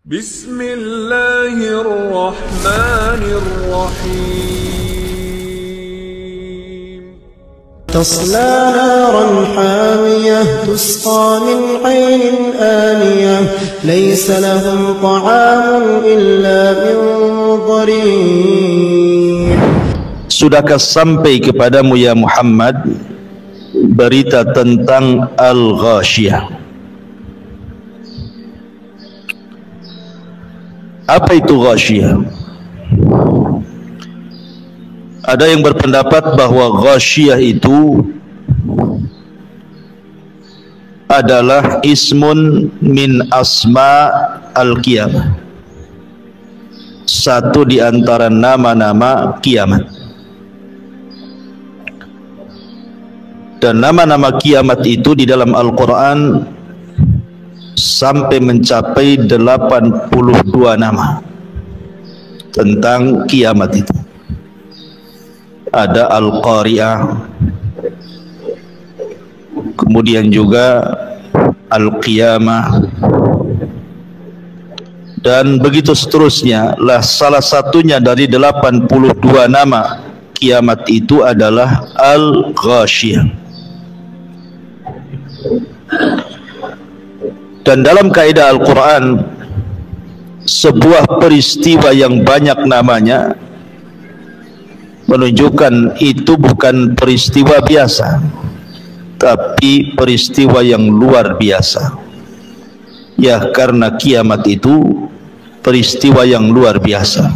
Bismillahirrahmanirrahim. تصلى نارا حامية تسقى من عين آنية ليس لهم طعام إلا من ضريع. Sudahkah sampai kepadamu ya Muhammad berita tentang Al-Ghashiyah? Apa itu Ghashiyah? Ada yang berpendapat bahwa Ghashiyah itu adalah ismun min asma al-qiyamah, satu di antara nama-nama kiamat. Dan nama-nama kiamat itu di dalam Al-Quran sampai mencapai 82 nama tentang kiamat itu. Ada Al-Qari'ah, kemudian juga Al-Qiyamah, dan begitu seterusnya. Lah salah satunya dari 82 nama kiamat itu adalah Al-Ghashiyah. Dan dalam kaidah Al-Quran, sebuah peristiwa yang banyak namanya menunjukkan itu bukan peristiwa biasa, tapi peristiwa yang luar biasa. Ya, karena kiamat itu peristiwa yang luar biasa.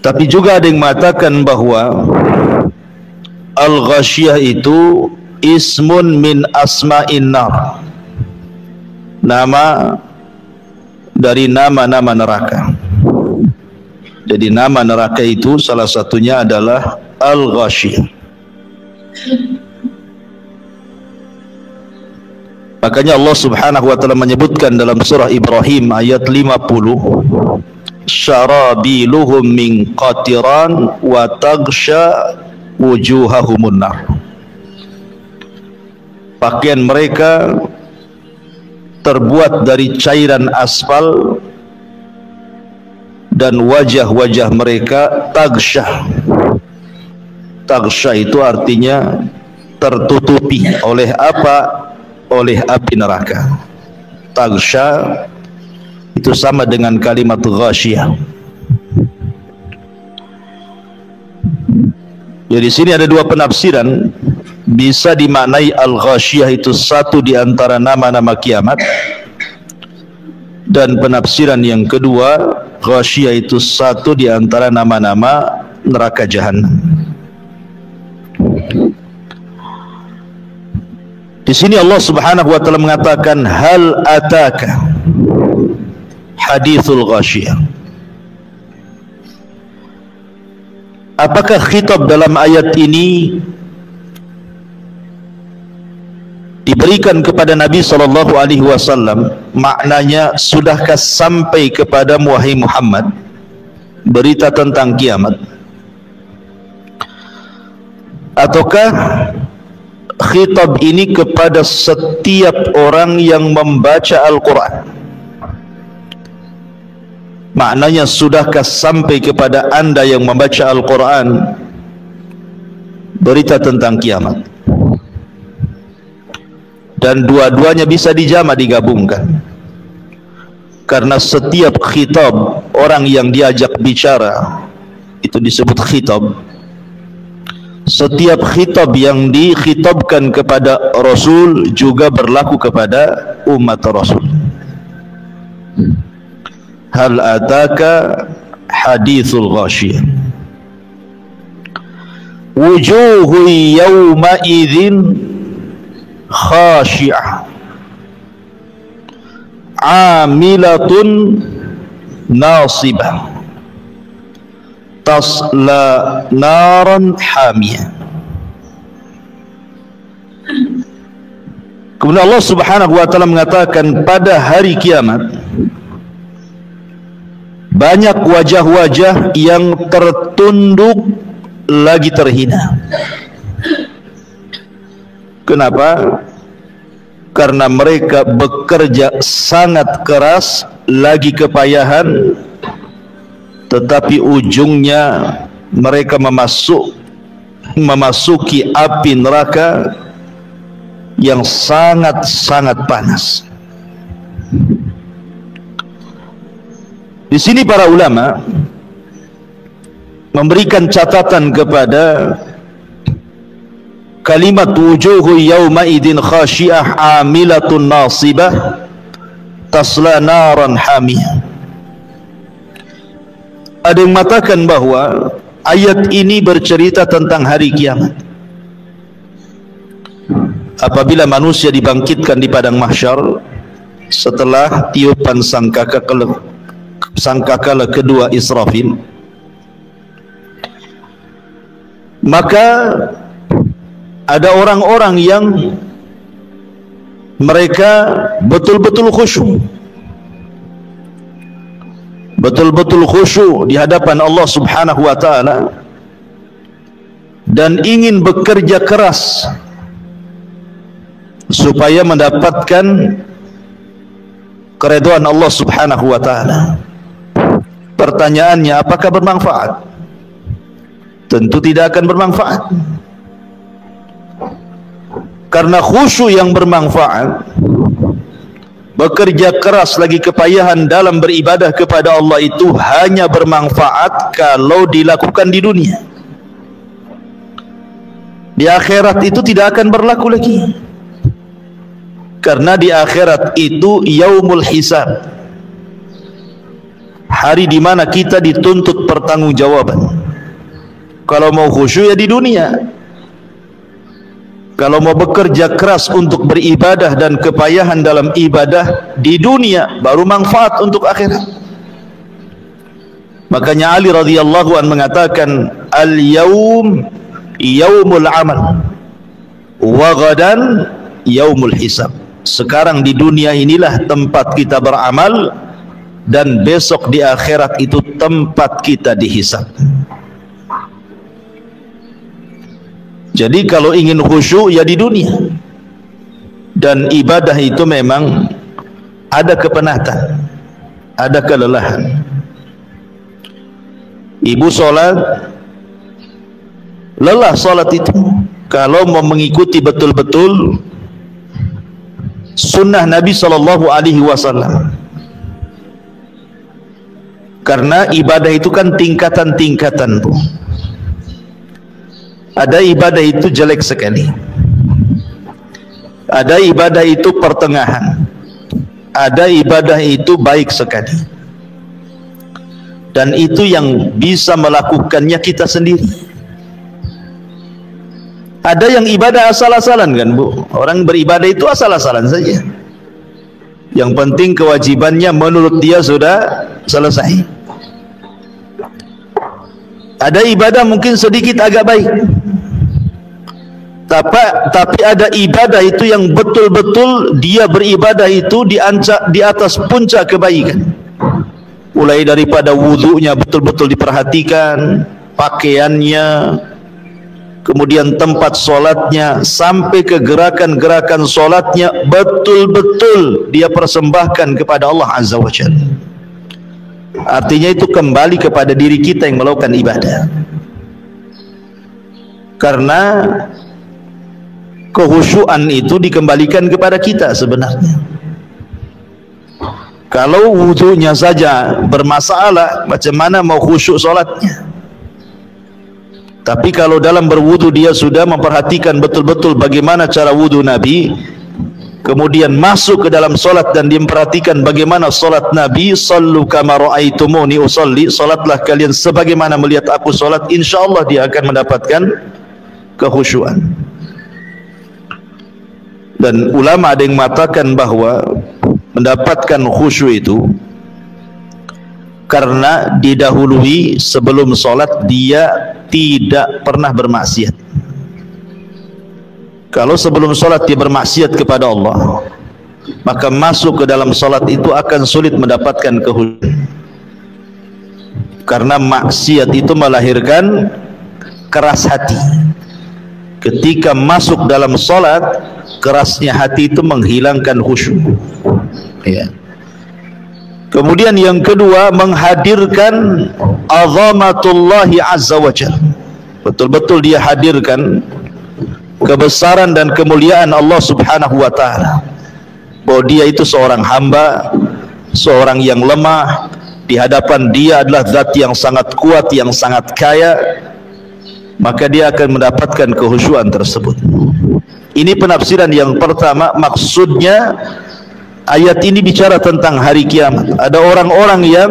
Tapi juga ada yang mengatakan bahwa Al-Ghashiyah itu ismun min asma'in nar, nama dari nama-nama neraka. Jadi nama neraka itu salah satunya adalah Al-Ghashiyah. Makanya Allah Subhanahu wa taala menyebutkan dalam surah Ibrahim ayat 50, syarabiluhum min qatiran wa taghsha wujuhahumun nar. Pakaian mereka terbuat dari cairan aspal dan wajah-wajah mereka taghsha. Taghsha itu artinya tertutupi oleh apa? Oleh api neraka. Taghsha itu sama dengan kalimat ghashiyah. Jadi sini ada dua penafsiran. Bisa dimaknai Al-Ghashiyah itu satu di antara nama-nama kiamat, dan penafsiran yang kedua, Ghashiyah itu satu di antara nama-nama neraka jahanam. Di sini Allah Subhanahu wa taala mengatakan, hal ataka hadithul Ghashiyah. Apakah khitab dalam ayat ini diberikan kepada Nabi SAW? Maknanya, sudahkah sampai kepadamu wahai Muhammad berita tentang kiamat? Ataukah khitab ini kepada setiap orang yang membaca Al-Quran? Maknanya, sudahkah sampai kepada anda yang membaca Al-Quran berita tentang kiamat? Dan dua-duanya bisa dijamak, digabungkan, karena setiap khitab orang yang diajak bicara itu disebut khitab. Setiap khitab yang dikhitabkan kepada Rasul juga berlaku kepada umat Rasul. Hal ataka hadithul Ghashiyah, wujuhu yawma idzin khashi'ah amilatun nasibah tasla naran hamiyah. Kemudian Allah Subhanahu wa taala mengatakan, pada hari kiamat banyak wajah-wajah yang tertunduk lagi terhina. Kenapa? karena mereka bekerja sangat keras, lagi kepayahan, tetapi ujungnya mereka memasuki api neraka yang sangat-sangat panas. Di sini para ulama memberikan catatan kepada kalimat wujuhu yawma idin khashi'ah amilatun nasibah tasla naran hamiyah. Ada yang mengatakan bahwa ayat ini bercerita tentang hari kiamat. Apabila manusia dibangkitkan di padang mahsyar setelah tiupan sangkakala kedua Israfil, maka ada orang-orang yang mereka betul-betul khusyuk, betul-betul khusyuk di hadapan Allah Subhanahu wa taala dan ingin bekerja keras supaya mendapatkan keridhaan Allah Subhanahu wa taala. Pertanyaannya, apakah bermanfaat? Tentu tidak akan bermanfaat. Karena khusyuk yang bermanfaat, bekerja keras lagi kepayahan dalam beribadah kepada Allah itu hanya bermanfaat kalau dilakukan di dunia. Di akhirat itu tidak akan berlaku lagi. Karena di akhirat itu yaumul hisab, hari di mana kita dituntut pertanggungjawaban. Kalau mau khusyuk ya di dunia. Kalau mau bekerja keras untuk beribadah dan kepayahan dalam ibadah di dunia, baru manfaat untuk akhirat. Makanya Ali radhiyallahu an mengatakan, al-yaum yaumul amal wa ghadan yaumul hisab. Sekarang di dunia inilah tempat kita beramal, dan besok di akhirat itu tempat kita dihisab. Jadi kalau ingin khusyuk ya di dunia, dan ibadah itu memang ada kepenatan, ada kelelahan. Ibu sholat, lelah sholat itu. Kalau mau mengikuti betul-betul sunnah Nabi Sallallahu Alaihi Wasallam, karena ibadah itu kan tingkatan-tingkatan, Bu. Ada ibadah itu jelek sekali, ada ibadah itu pertengahan, ada ibadah itu baik sekali, dan itu yang bisa melakukannya kita sendiri. Ada yang ibadah asal-asalan kan, Bu. Orang beribadah itu asal-asalan saja, yang penting kewajibannya menurut dia sudah selesai. Ada ibadah mungkin sedikit agak baik, tapi ada ibadah itu yang betul-betul dia beribadah itu di atas puncak kebaikan. Mulai daripada wudunya betul-betul diperhatikan, pakaiannya, kemudian tempat sholatnya, sampai ke gerakan-gerakan sholatnya betul-betul dia persembahkan kepada Allah Azza wa Jalla. Artinya itu kembali kepada diri kita yang melakukan ibadah. Karena kehusyuan itu dikembalikan kepada kita sebenarnya. Kalau wudunya saja bermasalah, macam mana mau khusyuk sholatnya? Tapi kalau dalam berwudu dia sudah memperhatikan betul-betul bagaimana cara wudu Nabi, kemudian masuk ke dalam solat dan dia memperhatikan bagaimana solat Nabi, sallu kama ra'aitumuni usalli, solatlah kalian sebagaimana melihat aku solat, insyaallah dia akan mendapatkan kekhusyuan. Dan ulama ada yang mengatakan bahwa mendapatkan khusyuk itu karena didahului sebelum solat dia tidak pernah bermaksiat. Kalau sebelum solat dia bermaksiat kepada Allah, maka masuk ke dalam solat itu akan sulit mendapatkan kekhusyuan. Karena maksiat itu melahirkan keras hati. Ketika masuk dalam solat, kerasnya hati itu menghilangkan khusyuk. Ya. Kemudian yang kedua, menghadirkan azamatullahi azza wa jalla. Betul-betul dia hadirkan kebesaran dan kemuliaan Allah subhanahu wa ta'ala, bahwa dia itu seorang hamba, seorang yang lemah. Di hadapan dia adalah zat yang sangat kuat, yang sangat kaya, maka dia akan mendapatkan kehusyuan tersebut. Ini penafsiran yang pertama. Maksudnya ayat ini bicara tentang hari kiamat. Ada orang-orang yang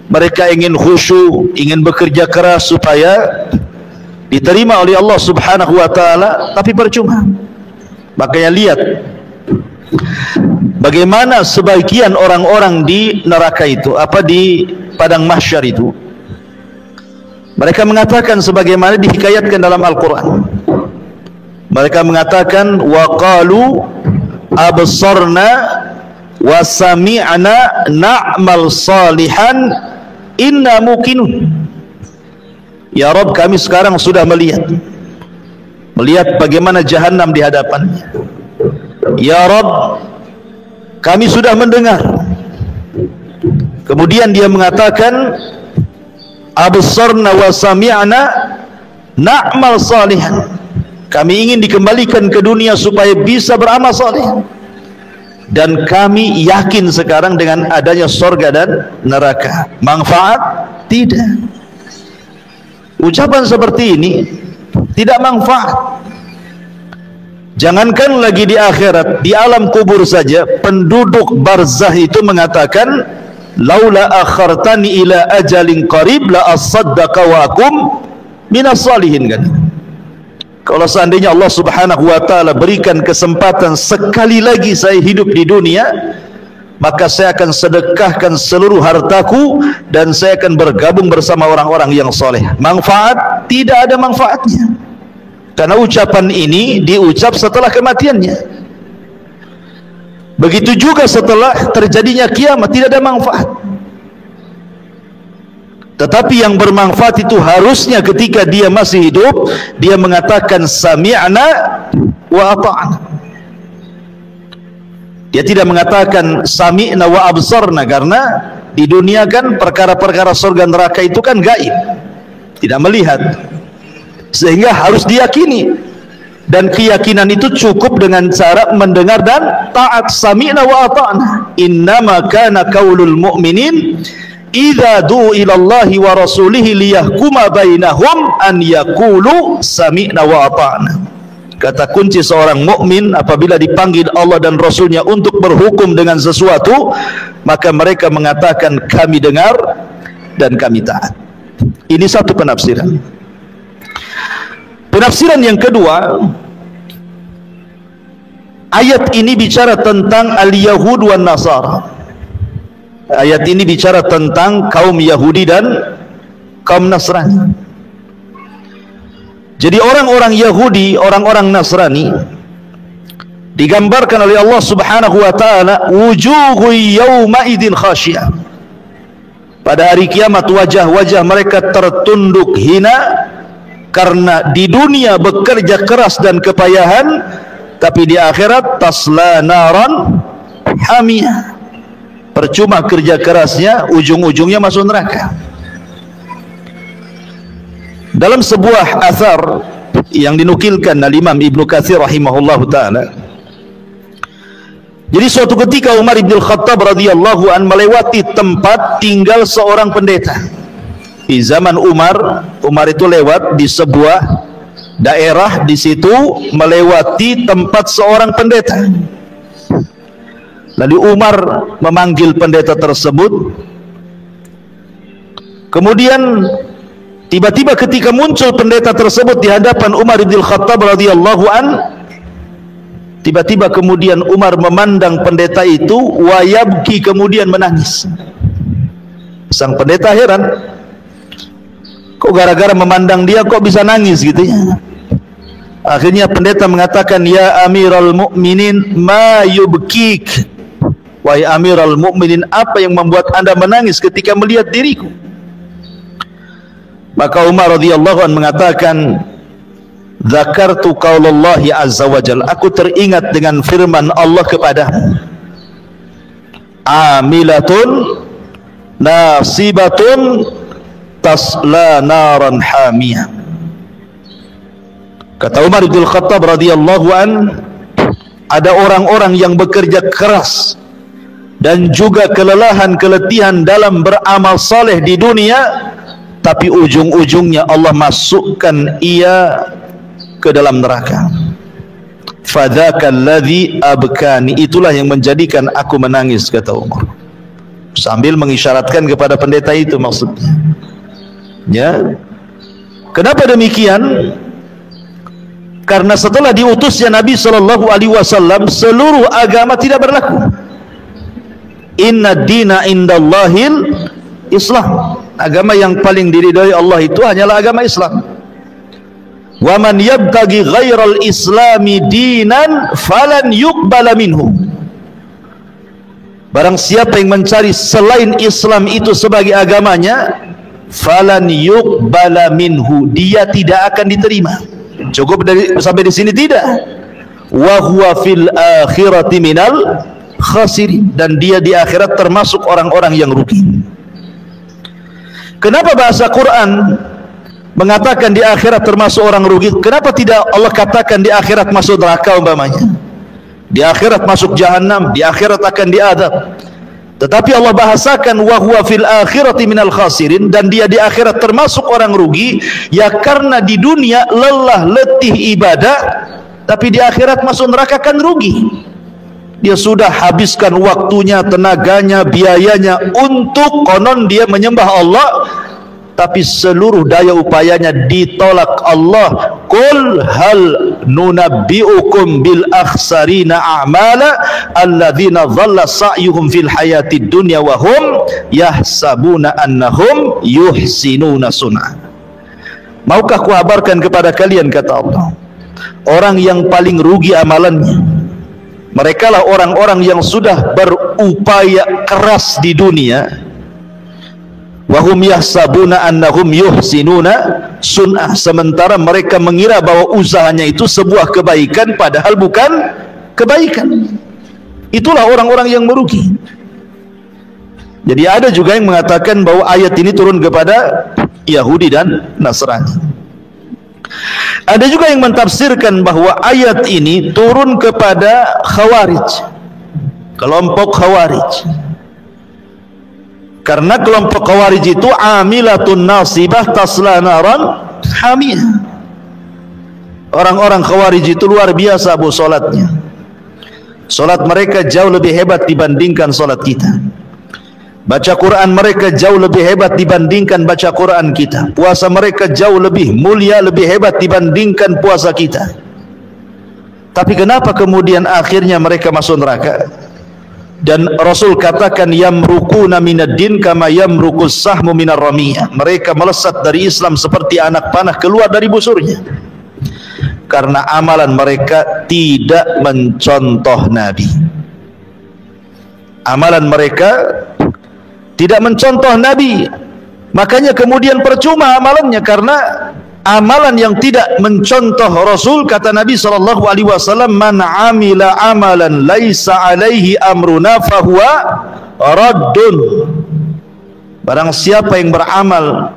mereka ingin khusyuk, ingin bekerja keras supaya diterima oleh Allah subhanahu wa ta'ala, tapi percuma. Makanya lihat bagaimana sebagian orang-orang di neraka itu, di padang mahsyar itu, mereka mengatakan sebagaimana dihikayatkan dalam Al-Quran. Mereka mengatakan, wa qalu absarna wa sami'na na'mal salihan inna muqinun. Ya Rabb, kami sekarang sudah melihat bagaimana jahanam di hadapannya. Ya Rabb, kami sudah mendengar. Kemudian dia mengatakan, absarna wa sami'na na'mal salihan. Kami ingin dikembalikan ke dunia supaya bisa beramal saleh. Dan kami yakin sekarang dengan adanya surga dan neraka. Manfaat? Tidak. Ucapan seperti ini tidak manfaat. Jangankan lagi di akhirat, di alam kubur saja penduduk barzah itu mengatakan, laula akhartani ila ajalin qarib la asaddaqa wa akum minas salihin. Kan, kalau seandainya Allah subhanahu wa ta'ala berikan kesempatan sekali lagi saya hidup di dunia, maka saya akan sedekahkan seluruh hartaku dan saya akan bergabung bersama orang-orang yang soleh. Manfaat? Tidak ada manfaatnya, karena ucapan ini diucap setelah kematiannya. Begitu juga setelah terjadinya kiamat, tidak ada manfaat. Tetapi yang bermanfaat itu harusnya ketika dia masih hidup, dia mengatakan sami'na wa ata'na. Dia tidak mengatakan sami'na wa absarna, karena di dunia kan perkara-perkara surga neraka itu kan gaib, tidak melihat, sehingga harus diyakini. Dan keyakinan itu cukup dengan cara mendengar dan taat. Sami'na wa ata'na. Innama kana qaulul mu'minin idza du'u ila Allahi wa rasulihi liyahkuma bainahum an yaqulu sami'na wa ata'na. Kata kunci seorang mukmin apabila dipanggil Allah dan Rasulnya untuk berhukum dengan sesuatu, maka mereka mengatakan kami dengar dan kami taat. Ini satu penafsiran. Penafsiran yang kedua, ayat ini bicara tentang al-Yahud wan Nasara. Ayat ini bicara tentang kaum Yahudi dan kaum Nasrani. Jadi orang-orang Yahudi, orang-orang Nasrani digambarkan oleh Allah subhanahu wa ta'ala, wujuhu yawma idin khasyiyah. Pada hari kiamat wajah-wajah mereka tertunduk hina, karena di dunia bekerja keras dan kepayahan, tapi di akhirat tasla naran hamiyah. Percuma kerja kerasnya, ujung-ujungnya masuk neraka. Dalam sebuah athar yang dinukilkan oleh Imam Ibnu Katsir rahimahullahu taala, jadi suatu ketika Umar bin Khattab radhiyallahu an melewati tempat tinggal seorang pendeta. Di zaman Umar itu lewat di sebuah daerah, di situ melewati tempat seorang pendeta. Lalu Umar memanggil pendeta tersebut. Kemudian tiba-tiba ketika muncul pendeta tersebut di hadapan Umar bin Khattab radhiyallahu an, tiba-tiba kemudian Umar memandang pendeta itu, wa yabki, kemudian menangis. Sang pendeta heran, kok gara-gara memandang dia kok bisa nangis gitu ya. Akhirnya pendeta mengatakan, ya Amiral Mukminin, ma yubkik. Wahai Amiral Mukminin, apa yang membuat anda menangis ketika melihat diriku? Maka Umar radhiyallahu anhu mengatakan, Dzakartu qaulallahi azza wa jalla, aku teringat dengan firman Allah kepadamu, amilatun nasibatun tasla naran hamiyah. Kata Umar bin Khattab radhiyallahu an, ada orang-orang yang bekerja keras dan juga kelelahan keletihan dalam beramal saleh di dunia, tapi ujung-ujungnya Allah masukkan ia ke dalam neraka. Fadzakal ladzi abkani, itulah yang menjadikan aku menangis, kata Umar, sambil mengisyaratkan kepada pendeta itu maksudnya. Ya. Kenapa demikian? Karena setelah diutusnya Nabi SAW, seluruh agama tidak berlaku. Inna dina indallahil Islam. Agama yang paling diridhai Allah itu hanyalah agama Islam. Wa man yabtaghi ghairal islami dinan falan yuqbala minhu. Barang siapa yang mencari selain Islam itu sebagai agamanya, falan yuqbala minhu, dia tidak akan diterima. Cukup sampai di sini tidak. Wa huwa fil akhirati minal khasirin, dan dia di akhirat termasuk orang-orang yang rugi. Kenapa bahasa Quran mengatakan di akhirat termasuk orang rugi? Kenapa tidak Allah katakan di akhirat masuk neraka umpamanya, di akhirat masuk jahanam, di akhirat akan diadab? Tetapi Allah bahasakan wa huwa fil akhirati minal khasirin, dan dia di akhirat termasuk orang rugi, ya karena di dunia lelah letih ibadah, tapi di akhirat masuk neraka kan rugi. Dia sudah habiskan waktunya, tenaganya, biayanya untuk konon dia menyembah Allah, tapi seluruh daya upayanya ditolak Allah. Qul hal nunabbiukum bil akhsarina a'mala alladzina dhalla sa'yuhum fil hayatid dunya wa hum yahsabuna annahum yuhsinuna sun'a. Maukah kuhabarkan kepada kalian, kata Allah, orang yang paling rugi amalannya, mereka lah orang-orang yang sudah berupaya keras di dunia, wahum yahsabuna annahum yuhsinuna sun'ah, sementara mereka mengira bahwa usahanya itu sebuah kebaikan, padahal bukan kebaikan. Itulah orang-orang yang merugi. Jadi ada juga yang mengatakan bahwa ayat ini turun kepada Yahudi dan Nasrani. Ada juga yang mentafsirkan bahwa ayat ini turun kepada Khawarij, kelompok Khawarij. Karena kelompok Khawarij itu amilatun nasibah tasla naran hamiyah. Orang-orang Khawarij itu luar biasa bu solatnya. Solat mereka jauh lebih hebat dibandingkan solat kita. Baca Quran mereka jauh lebih hebat dibandingkan baca Quran kita. Puasa mereka jauh lebih mulia, lebih hebat dibandingkan puasa kita. Tapi kenapa kemudian akhirnya mereka masuk neraka? Dan Rasul katakan yamrukuna minad din kama yamrukus sahmu minar ramiyah. Mereka melesat dari Islam seperti anak panah keluar dari busurnya. Karena amalan mereka tidak mencontoh Nabi. Amalan mereka tidak mencontoh Nabi, makanya kemudian percuma amalannya. Karena amalan yang tidak mencontoh Rasul, kata Nabi SAW, man amila amalan laisa alaihi amruna fahuwa raddun. Barang siapa yang beramal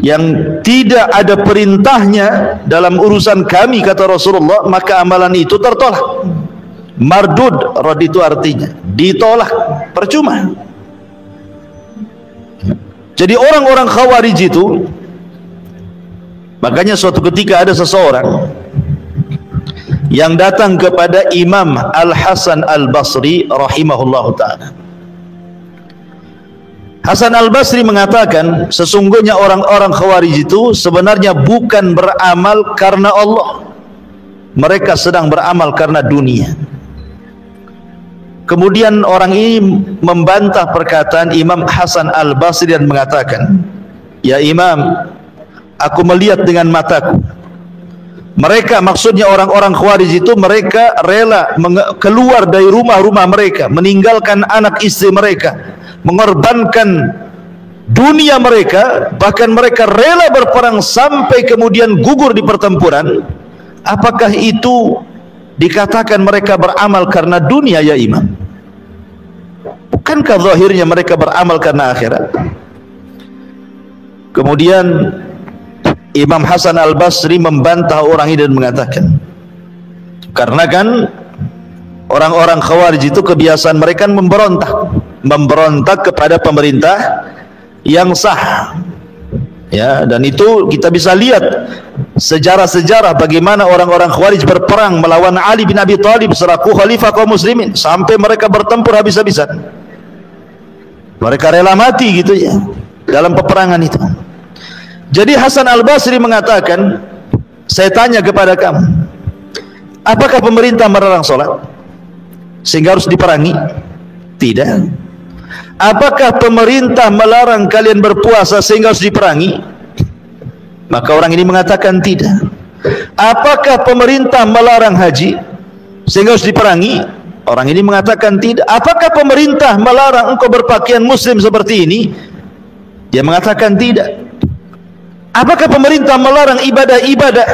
yang tidak ada perintahnya dalam urusan kami, kata Rasulullah, maka amalan itu tertolak. Mardud, rad itu artinya ditolak, percuma. Jadi orang-orang Khawarij itu, makanya suatu ketika ada seseorang yang datang kepada Imam Al-Hasan Al-Basri rahimahullahu ta'ala. Hasan Al-Basri mengatakan, sesungguhnya orang-orang Khawarij itu sebenarnya bukan beramal karena Allah, mereka sedang beramal karena dunia. Kemudian orang ini membantah perkataan Imam Hasan Al-Basri dan mengatakan, ya Imam, aku melihat dengan mataku. Mereka, maksudnya orang-orang Khawarij itu, mereka rela keluar dari rumah-rumah mereka, meninggalkan anak istri mereka, mengorbankan dunia mereka, bahkan mereka rela berperang sampai kemudian gugur di pertempuran, apakah itu dikatakan mereka beramal karena dunia ya imam? Bukankah zahirnya mereka beramal karena akhirat? Kemudian Imam Hasan Al-Basri membantah orang ini dan mengatakan, karena kan orang-orang Khawarij itu kebiasaan mereka memberontak kepada pemerintah yang sah, ya, dan itu kita bisa lihat sejarah-sejarah bagaimana orang-orang Khawarij berperang melawan Ali bin Abi Thalib selaku khalifah kaum muslimin sampai mereka bertempur habis-habisan. Mereka rela mati gitu ya dalam peperangan itu. Jadi Hasan Al-Basri mengatakan, saya tanya kepada kamu, apakah pemerintah melarang sholat sehingga harus diperangi? Tidak. Apakah pemerintah melarang kalian berpuasa sehingga harus diperangi? Maka orang ini mengatakan tidak. Apakah pemerintah melarang haji sehingga harus diperangi? Orang ini mengatakan tidak. Apakah pemerintah melarang engkau berpakaian muslim seperti ini? Dia mengatakan tidak. Apakah pemerintah melarang ibadah-ibadah?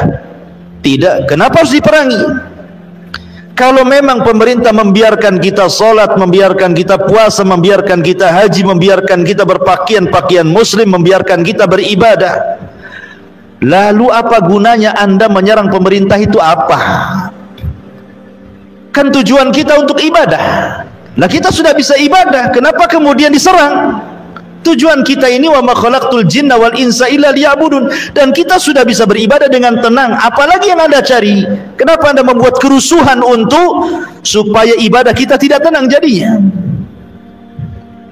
Tidak. Kenapa harus diperangi? Kalau memang pemerintah membiarkan kita sholat, membiarkan kita puasa, membiarkan kita haji, membiarkan kita berpakaian muslim, membiarkan kita beribadah, lalu apa gunanya Anda menyerang pemerintah itu apa? Kan tujuan kita untuk ibadah. Nah, kita sudah bisa ibadah, kenapa kemudian diserang? Tujuan kita ini wa ma khalaqtul jinna wal insa illa liya'budun, dan kita sudah bisa beribadah dengan tenang. Apalagi yang Anda cari? Kenapa Anda membuat kerusuhan untuk supaya ibadah kita tidak tenang jadinya?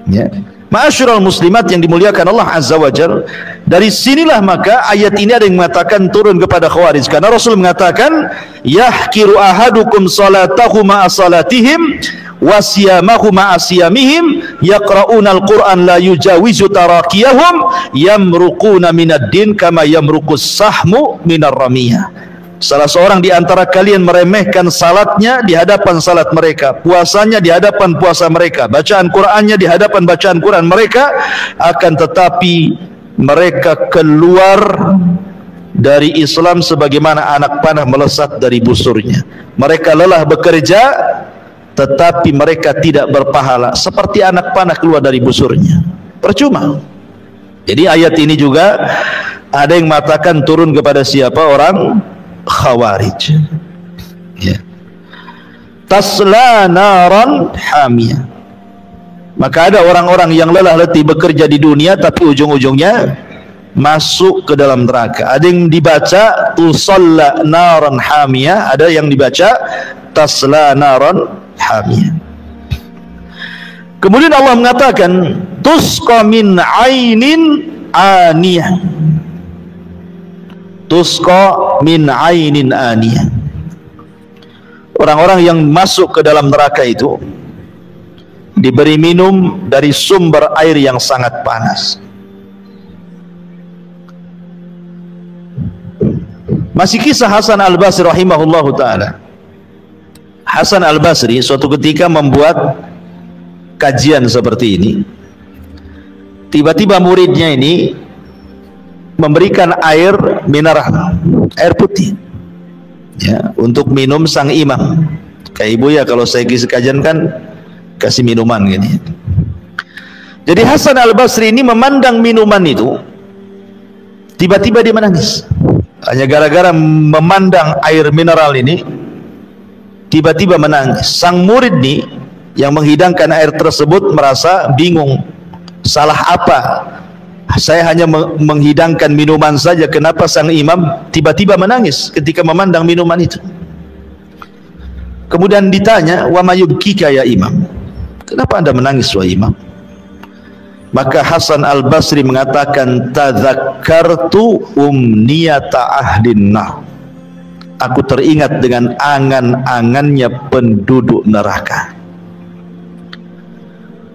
Ya. Ma'asyiral muslimat yang dimuliakan Allah Azza wa Jalla, dari sinilah maka ayat ini ada yang mengatakan turun kepada Khawarij, karena Rasul mengatakan yahkiru ahadukum salatahu ma'a salatihim wa siyamahu ma'a siyamihim yaqra'una al-Qur'an la yujawizu tarakiyahum yamruquna minad din kama yamruqus sahmu minar ramiyah. Salah seorang di antara kalian meremehkan salatnya di hadapan salat mereka, puasanya di hadapan puasa mereka, bacaan Qur'annya di hadapan bacaan Qur'an mereka, akan tetapi mereka keluar dari Islam sebagaimana anak panah melesat dari busurnya. Mereka lelah bekerja tetapi mereka tidak berpahala, seperti anak panah keluar dari busurnya, percuma. Jadi ayat ini juga ada yang mengatakan turun kepada siapa? Orang Khawarij, ya. Tasla naran hamiyah. Maka ada orang-orang yang lelah letih bekerja di dunia tapi ujung-ujungnya masuk ke dalam neraka. Ada yang dibaca tusalla naran hamiyah, ada yang dibaca tasla naran hamiyah. Kemudian Allah mengatakan tusqa min ainin aniyah. Tusqa min ainin aniyah. Orang-orang yang masuk ke dalam neraka itu diberi minum dari sumber air yang sangat panas. Masih kisah Hasan Al-Basri rahimahullahu ta'ala. Hasan Al-Basri suatu ketika membuat kajian seperti ini. Tiba-tiba muridnya ini memberikan air mineral, air putih, ya, untuk minum sang imam. Kayak ibu ya, kalau saya kisah kajian kan kasih minuman gini. Jadi Hasan Al-Basri ini memandang minuman itu, tiba-tiba dia menangis. Hanya gara-gara memandang air mineral ini, tiba-tiba menangis. Sang murid nih yang menghidangkan air tersebut merasa bingung, salah apa? Saya hanya menghidangkan minuman saja, kenapa sang imam tiba-tiba menangis ketika memandang minuman itu? Kemudian ditanya, wa mayubkika ya imam, kenapa anda menangis wahai imam? Maka Hasan Al-Basri mengatakan, tadzakkartu umniyata ahlin nar. Aku teringat dengan angan-angannya penduduk neraka.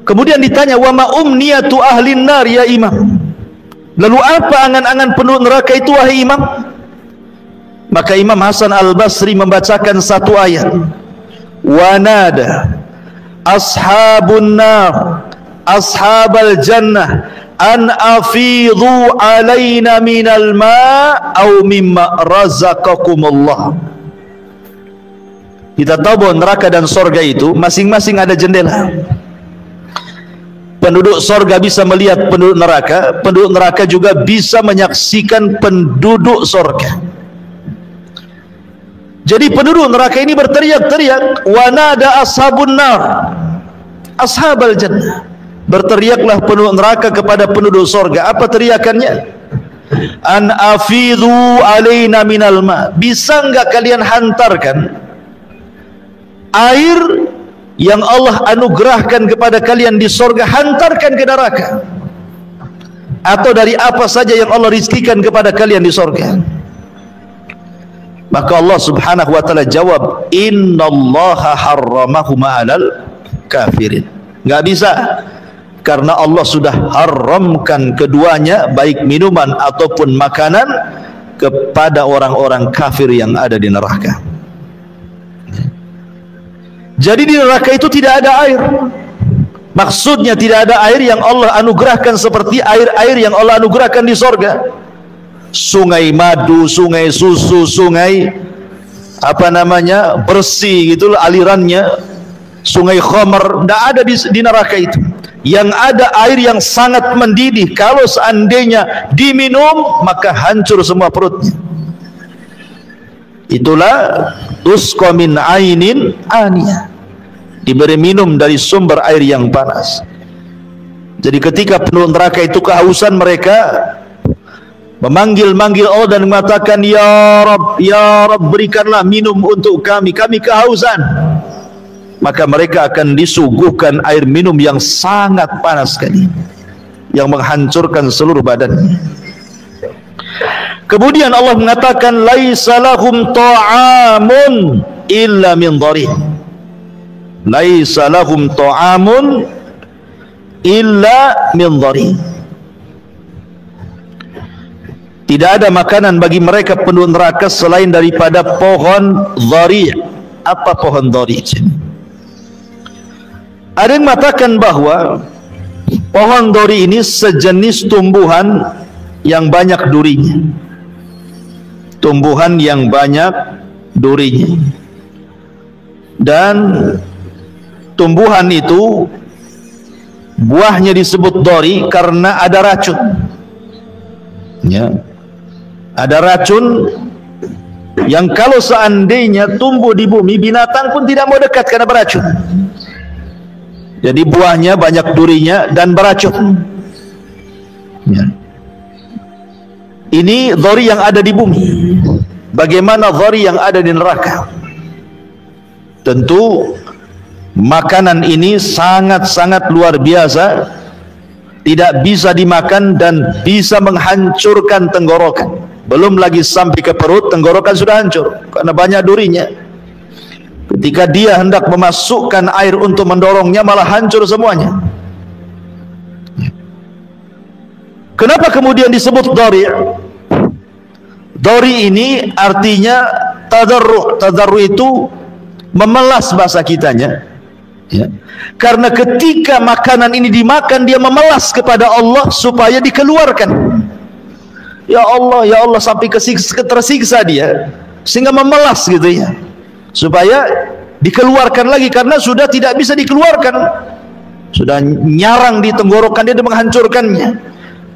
Kemudian ditanya, wa ma umniyatu ahlin nar ya imam, lalu apa angan-angan penduduk neraka itu wahai imam? Maka Imam Hasan Al-Basri membacakan satu ayat, wa nada ashabun nar ashabal jannah an afidhu alaina minal ma' au mimma razaqakumullah. Kita tahu bahwa neraka dan sorga itu masing-masing ada jendela. Penduduk sorga bisa melihat penduduk neraka juga bisa menyaksikan penduduk sorga. Jadi penduduk neraka ini berteriak-teriak, wa nada ashabun nar ashabal jannah. Berteriaklah penduduk neraka kepada penduduk sorga. Apa teriakannya? An afidhu alaina minal ma. Bisa enggak kalian hantarkan air yang Allah anugerahkan kepada kalian di sorga, hantarkan ke neraka, atau dari apa saja yang Allah rizkikan kepada kalian di sorga. Maka Allah subhanahu wa ta'ala jawab, innallaha harramahuma alal kafirin. Nggak bisa, karena Allah sudah haramkan keduanya, baik minuman ataupun makanan, kepada orang-orang kafir yang ada di neraka. Jadi di neraka itu tidak ada air. Maksudnya tidak ada air yang Allah anugerahkan seperti air-air yang Allah anugerahkan di sorga. Sungai madu, sungai susu, sungai bersih gitu alirannya, sungai khamar, tidak ada di neraka itu. Yang ada air yang sangat mendidih, kalau seandainya diminum maka hancur semua perutnya. Itulah tusqa min ainin aniyah, diberi minum dari sumber air yang panas. Jadi ketika penduduk neraka itu kehausan, mereka memanggil-manggil Allah dan mengatakan, ya Rabb, berikanlah minum untuk kami kehausan. Maka mereka akan disuguhkan air minum yang sangat panas sekali, yang menghancurkan seluruh badannya. Kemudian Allah mengatakan, laisa lahum ta'amun illa min dhari'. Laisa lahum ta'amun illa min dhari'. Tidak ada makanan bagi mereka penduduk neraka selain daripada pohon dhari'. Apa pohon dhari'? Ada yang mengatakan bahwa pohon dhari' ini sejenis tumbuhan yang banyak durinya. Tumbuhan yang banyak durinya. Dan tumbuhan itu buahnya disebut dhari karena ada racun. Ya. Ada racun yang kalau seandainya tumbuh di bumi, binatang pun tidak mau dekat karena beracun. Jadi buahnya banyak durinya dan beracun. Ya. Ini dhari yang ada di bumi. Bagaimana dhari yang ada di neraka? Tentu makanan ini sangat-sangat luar biasa, tidak bisa dimakan dan bisa menghancurkan tenggorokan. Belum lagi sampai ke perut, tenggorokan sudah hancur karena banyak durinya. Ketika dia hendak memasukkan air untuk mendorongnya, malah hancur semuanya. Kenapa kemudian disebut dhari'? Dhari' ini artinya tadarru'. Tadarru' itu memelas bahasa kitanya. Ya. Karena ketika makanan ini dimakan, dia memelas kepada Allah supaya dikeluarkan. Ya Allah sampai tersiksa dia, sehingga memelas gitu ya, supaya dikeluarkan lagi, karena sudah tidak bisa dikeluarkan, sudah nyarang di tenggorokan dia dan menghancurkannya.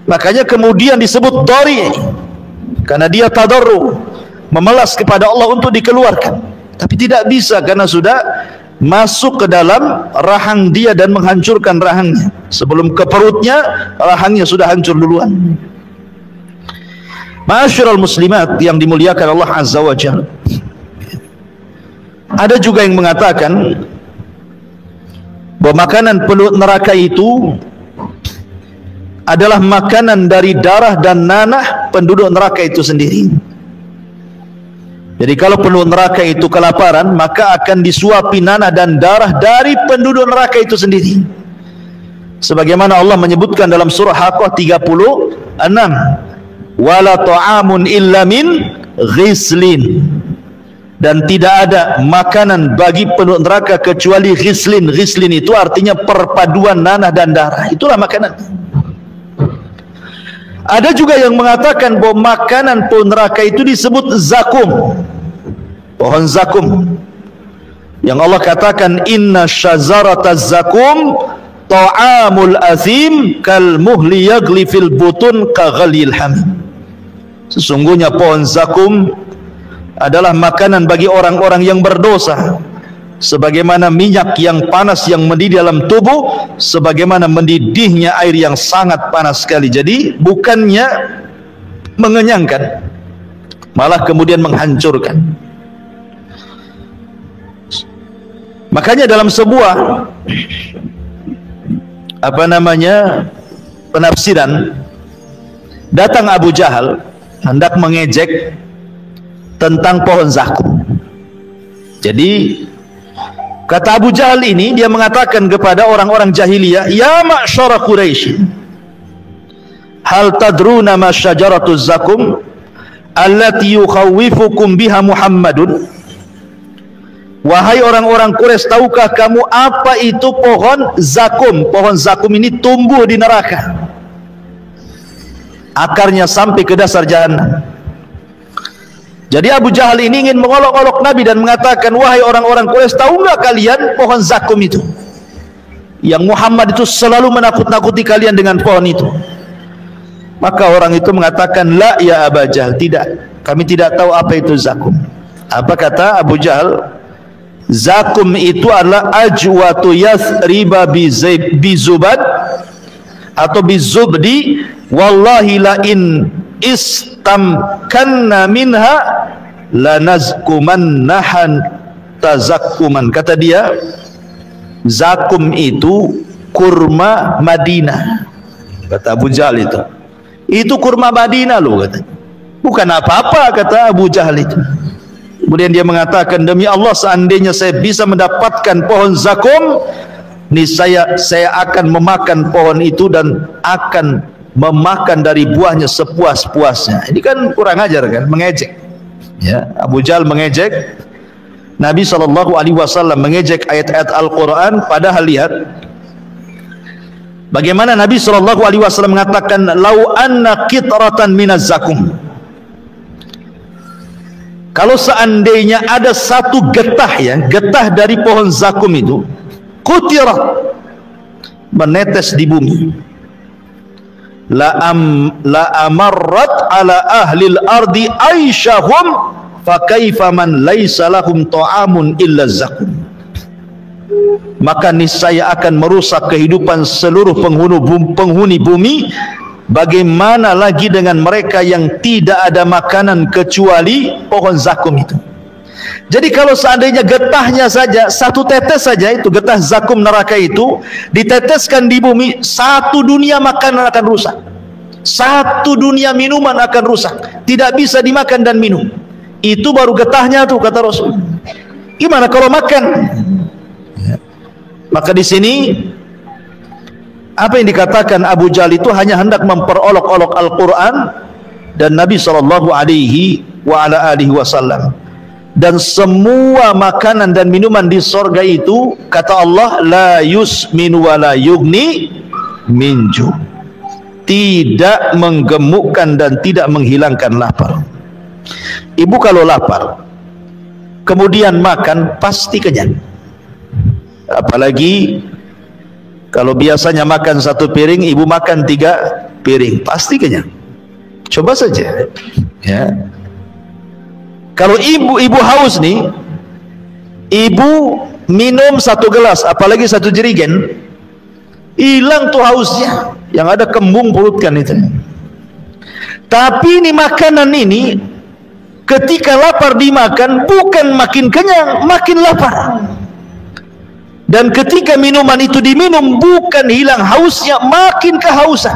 Makanya kemudian disebut dhari', karena dia tadarru, memelas kepada Allah untuk dikeluarkan, tapi tidak bisa karena sudah masuk ke dalam rahang dia dan menghancurkan rahangnya. Sebelum ke perutnya, rahangnya sudah hancur duluan. Ma'asyiral muslimat yang dimuliakan Allah Azza wa Jalla, ada juga yang mengatakan bahwa makanan penduduk neraka itu adalah makanan dari darah dan nanah penduduk neraka itu sendiri. Jadi kalau penduduk neraka itu kelaparan, maka akan disuapi nanah dan darah dari penduduk neraka itu sendiri. Sebagaimana Allah menyebutkan dalam surah Haqqah 36, wala ta'amun illa min ghislin. Dan tidak ada makanan bagi penduduk neraka kecuali ghislin. Ghislin itu artinya perpaduan nanah dan darah. Itulah makanan. Ada juga yang mengatakan bahwa makanan pohon neraka itu disebut zakum, pohon zakum, yang Allah katakan inna syajarataz zakum ta'amul azim kal muhli yagli fil butun ka ghalil hamim. Sesungguhnya pohon zakum adalah makanan bagi orang-orang yang berdosa, sebagaimana minyak yang panas yang mendidih dalam tubuh, sebagaimana mendidihnya air yang sangat panas sekali. Jadi bukannya mengenyangkan, malah kemudian menghancurkan. Makanya dalam sebuah penafsiran, datang Abu Jahal hendak mengejek tentang pohon zakum. Jadi kata Abu Jahal ini, dia mengatakan kepada orang-orang jahiliyah, ya ma'syara Quraisy, hal tadruna ma syajaratuz zakum allati yukhawifukum biha Muhammadun. Wahai orang-orang Quraisy, tahukah kamu apa itu pohon zakum? Pohon zakum ini tumbuh di neraka, akarnya sampai ke dasar jahanam. Jadi Abu Jahal ini ingin mengolok-olok Nabi dan mengatakan, wahai orang-orang Quraisy, tahu nggak kalian pohon zakum itu? Yang Muhammad itu selalu menakut-nakuti kalian dengan pohon itu. Maka orang itu mengatakan, la ya Abu Jahal, tidak, kami tidak tahu apa itu zakum. Apa kata Abu Jahal? Zakum itu adalah ajwatu yathriba bizubad atau bizubdi, wallahi la in istamkanna minha lanazkumannahan tazakkuman. Kata dia, zakum itu kurma Madinah. Kata Abu Jahal itu kurma Madinah loh, kata. Bukan apa-apa, kata Abu Jahal itu. Kemudian dia mengatakan, demi Allah, seandainya saya bisa mendapatkan pohon zakum, niscaya saya akan memakan pohon itu dan akan memakan dari buahnya sepuas-puasnya. Ini kan kurang ajar kan, mengejek. Ya, Abu Jahal mengejek Nabi SAW, mengejek ayat-ayat Al-Quran. Padahal lihat bagaimana Nabi SAW mengatakan, lau anna qitratan minaz zakum, kalau seandainya ada satu getah, ya, getah dari pohon zakum itu, kutirat, menetes di bumi, la amarrat ala ahlil ardi aisyahum fa kaifa man laisa lahum ta'amun illa zakum. Maka niscaya akan merusak kehidupan seluruh penghuni bumi. Bagaimana lagi dengan mereka yang tidak ada makanan kecuali pohon zakum itu. Jadi kalau seandainya getahnya saja, satu tetes saja, itu getah zakum neraka itu diteteskan di bumi, satu dunia makanan akan rusak, satu dunia minuman akan rusak, tidak bisa dimakan dan minum. Itu baru getahnya tuh, kata Rasul. Gimana kalau makan? Maka di sini apa yang dikatakan Abu Jahal itu hanya hendak memperolok-olok Al-Quran dan Nabi SAW. Dan semua makanan dan minuman di sorga itu, kata Allah, la yusmin wa la yugni minju, tidak menggemukkan dan tidak menghilangkan lapar. Ibu kalau lapar kemudian makan, pasti kenyang. Apalagi kalau biasanya makan satu piring, ibu makan 3 piring, pasti kenyang. Coba saja, ya. Kalau ibu haus nih, ibu minum 1 gelas, apalagi 1 jerigen, hilang tuh hausnya, yang ada kembung perut kan itu. Tapi ini makanan ini, ketika lapar dimakan, bukan makin kenyang, makin lapar. Dan ketika minuman itu diminum, bukan hilang hausnya, makin kehausan.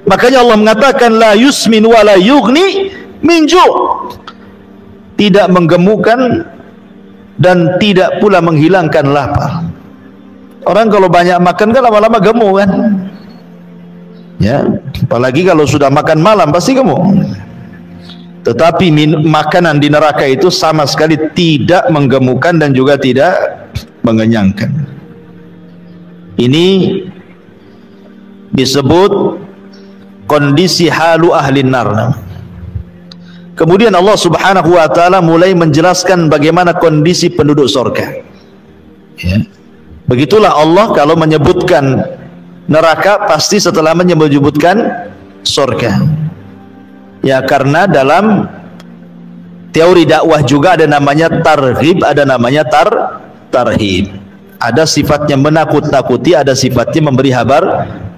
Makanya Allah mengatakan, la yusmin wa la yugni minju, tidak menggemukkan dan tidak pula menghilangkan lapar. Orang kalau banyak makan kan lama-lama gemuk kan, ya. Apalagi kalau sudah makan malam pasti gemuk. Tetapi makanan di neraka itu sama sekali tidak menggemukkan dan juga tidak mengenyangkan. Ini disebut kondisi halu ahli nar. Kemudian Allah Subhanahu wa taala mulai menjelaskan bagaimana kondisi penduduk surga. Ya. Begitulah Allah kalau menyebutkan neraka pasti setelah menyebutkan surga. Ya, karena dalam teori dakwah juga ada namanya targhib, ada namanya tarhib. Ada sifatnya menakut-nakuti, ada sifatnya memberi kabar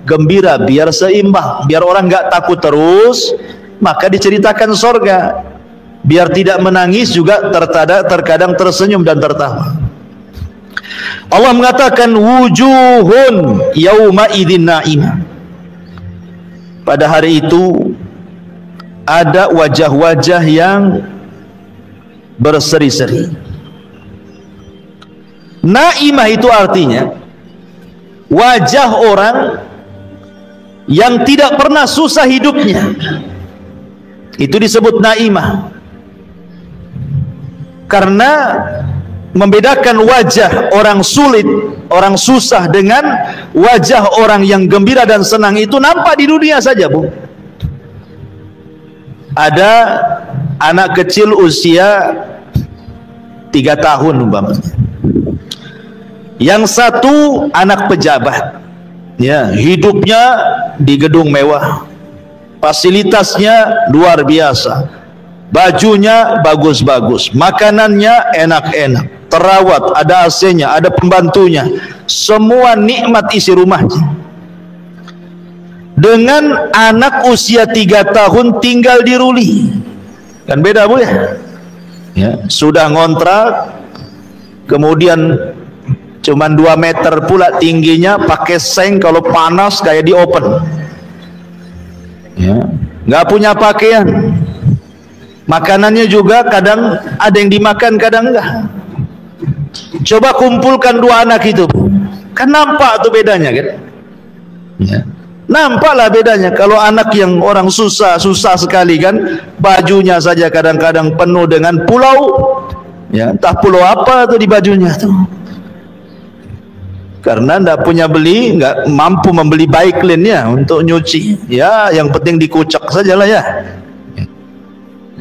gembira biar seimbang, biar orang nggak takut terus, maka diceritakan surga. Biar tidak menangis juga terkadang tersenyum dan tertawa. Allah mengatakan wujuhun yauma idzin na'imah. Pada hari itu ada wajah-wajah yang berseri-seri. Na'imah itu artinya wajah orang yang tidak pernah susah hidupnya. Itu disebut na'imah. Karena membedakan wajah orang sulit, orang susah dengan wajah orang yang gembira dan senang itu nampak di dunia saja, Bu. Ada anak kecil usia 3 tahun umpamanya. Yang satu anak pejabat, ya, hidupnya di gedung mewah, fasilitasnya luar biasa, bajunya bagus-bagus, makanannya enak-enak, terawat, ada AC-nya, ada pembantunya, semua nikmat isi rumahnya. Dengan anak usia 3 tahun tinggal di Ruli, kan beda, Bu, ya? Ya, sudah ngontrak, kemudian cuman 2 meter pula tingginya, pakai seng, kalau panas kayak di open, ya, nggak punya pakaian, makanannya juga kadang ada yang dimakan, kadang enggak. Coba kumpulkan 2 anak itu, kan nampak tuh bedanya, kan? Ya. Nampaklah bedanya. Kalau anak yang orang susah sekali, kan, bajunya saja kadang-kadang penuh dengan pulau, ya, entah pulau apa tuh di bajunya tuh. Karena nggak mampu membeli Baiklin-nya untuk nyuci, ya, yang penting dikucek sajalah, ya.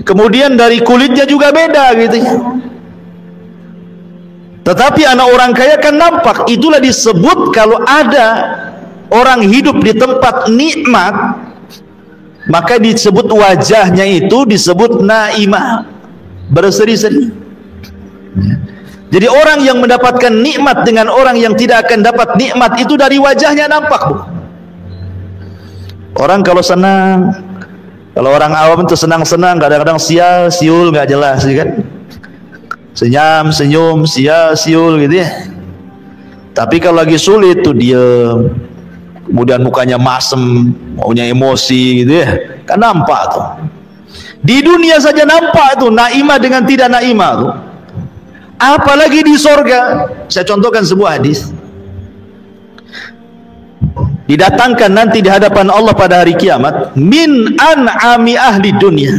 Kemudian dari kulitnya juga beda gitu, ya. Tetapi anak orang kaya kan nampak. Itulah disebut kalau ada orang hidup di tempat nikmat, maka disebut wajahnya itu disebut naimah, berseri-seri. Jadi orang yang mendapatkan nikmat dengan orang yang tidak akan dapat nikmat itu dari wajahnya nampak, Bu. Orang kalau senang, kalau orang awam itu senang-senang, kadang-kadang siul nggak jelas, kan? Senyum, siul gitu, ya. Tapi kalau lagi sulit tuh diem, kemudian mukanya masem, maunya emosi gitu, ya. Kan nampak tuh. Di dunia saja nampak tuh naimah dengan tidak naimah tuh. Apalagi di sorga. Saya contohkan sebuah hadis. Didatangkan nanti di hadapan Allah pada hari kiamat, min an'ami ahli dunia.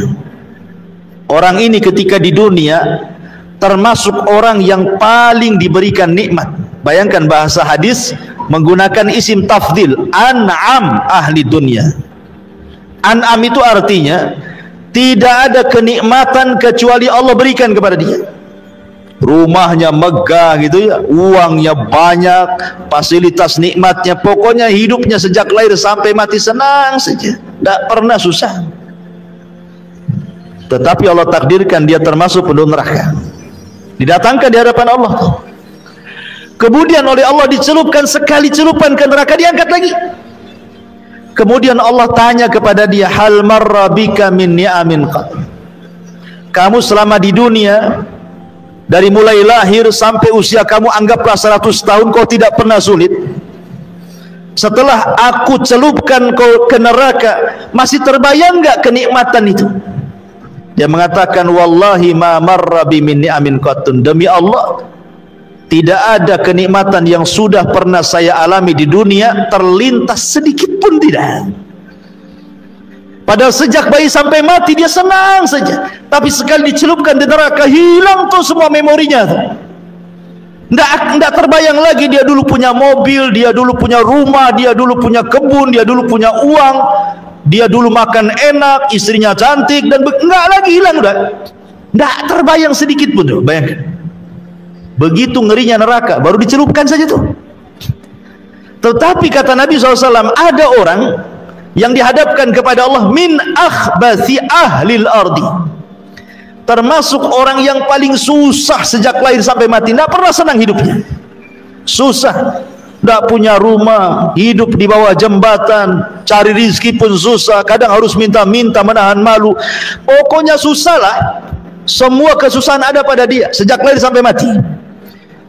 Orang ini ketika di dunia termasuk orang yang paling diberikan nikmat. Bayangkan bahasa hadis menggunakan isim tafdil, an'am ahli dunia. An'am itu artinya tidak ada kenikmatan kecuali Allah berikan kepada dia. Rumahnya megah gitu, ya, uangnya banyak, fasilitas nikmatnya, pokoknya hidupnya sejak lahir sampai mati senang saja, tidak pernah susah. Tetapi Allah takdirkan dia termasuk penduduk neraka, didatangkan di hadapan Allah, kemudian oleh Allah dicelupkan sekali celupan ke neraka, diangkat lagi. Kemudian Allah tanya kepada dia, hal marra bika min ni'amin qat. Kamu selama di dunia, dari mulai lahir sampai usia kamu anggaplah 100 tahun, kau tidak pernah sulit. Setelah aku celupkan kau ke neraka, masih terbayang enggak kenikmatan itu? Dia mengatakan, wallahi ma marra bi min ni'amin qattun. Demi Allah, tidak ada kenikmatan yang sudah pernah saya alami di dunia terlintas sedikit pun, tidak. Padahal sejak bayi sampai mati dia senang saja, tapi sekali dicelupkan di neraka hilang tuh semua memorinya tuh. Nggak terbayang lagi dia dulu punya mobil, dia dulu punya rumah, dia dulu punya kebun, dia dulu punya uang, dia dulu makan enak, istrinya cantik, dan enggak lagi, hilang udah. Enggak terbayang sedikit pun tuh, bayangkan. Begitu ngerinya neraka, baru dicelupkan saja tuh. Tetapi kata Nabi SAW, ada orang yang dihadapkan kepada Allah min akhbathi ahlil ardi, termasuk orang yang paling susah sejak lahir sampai mati, tidak pernah senang hidupnya, susah, tidak punya rumah, hidup di bawah jembatan, cari rizki pun susah, kadang harus minta-minta, menahan malu, pokoknya susah lah. Semua kesusahan ada pada dia sejak lahir sampai mati.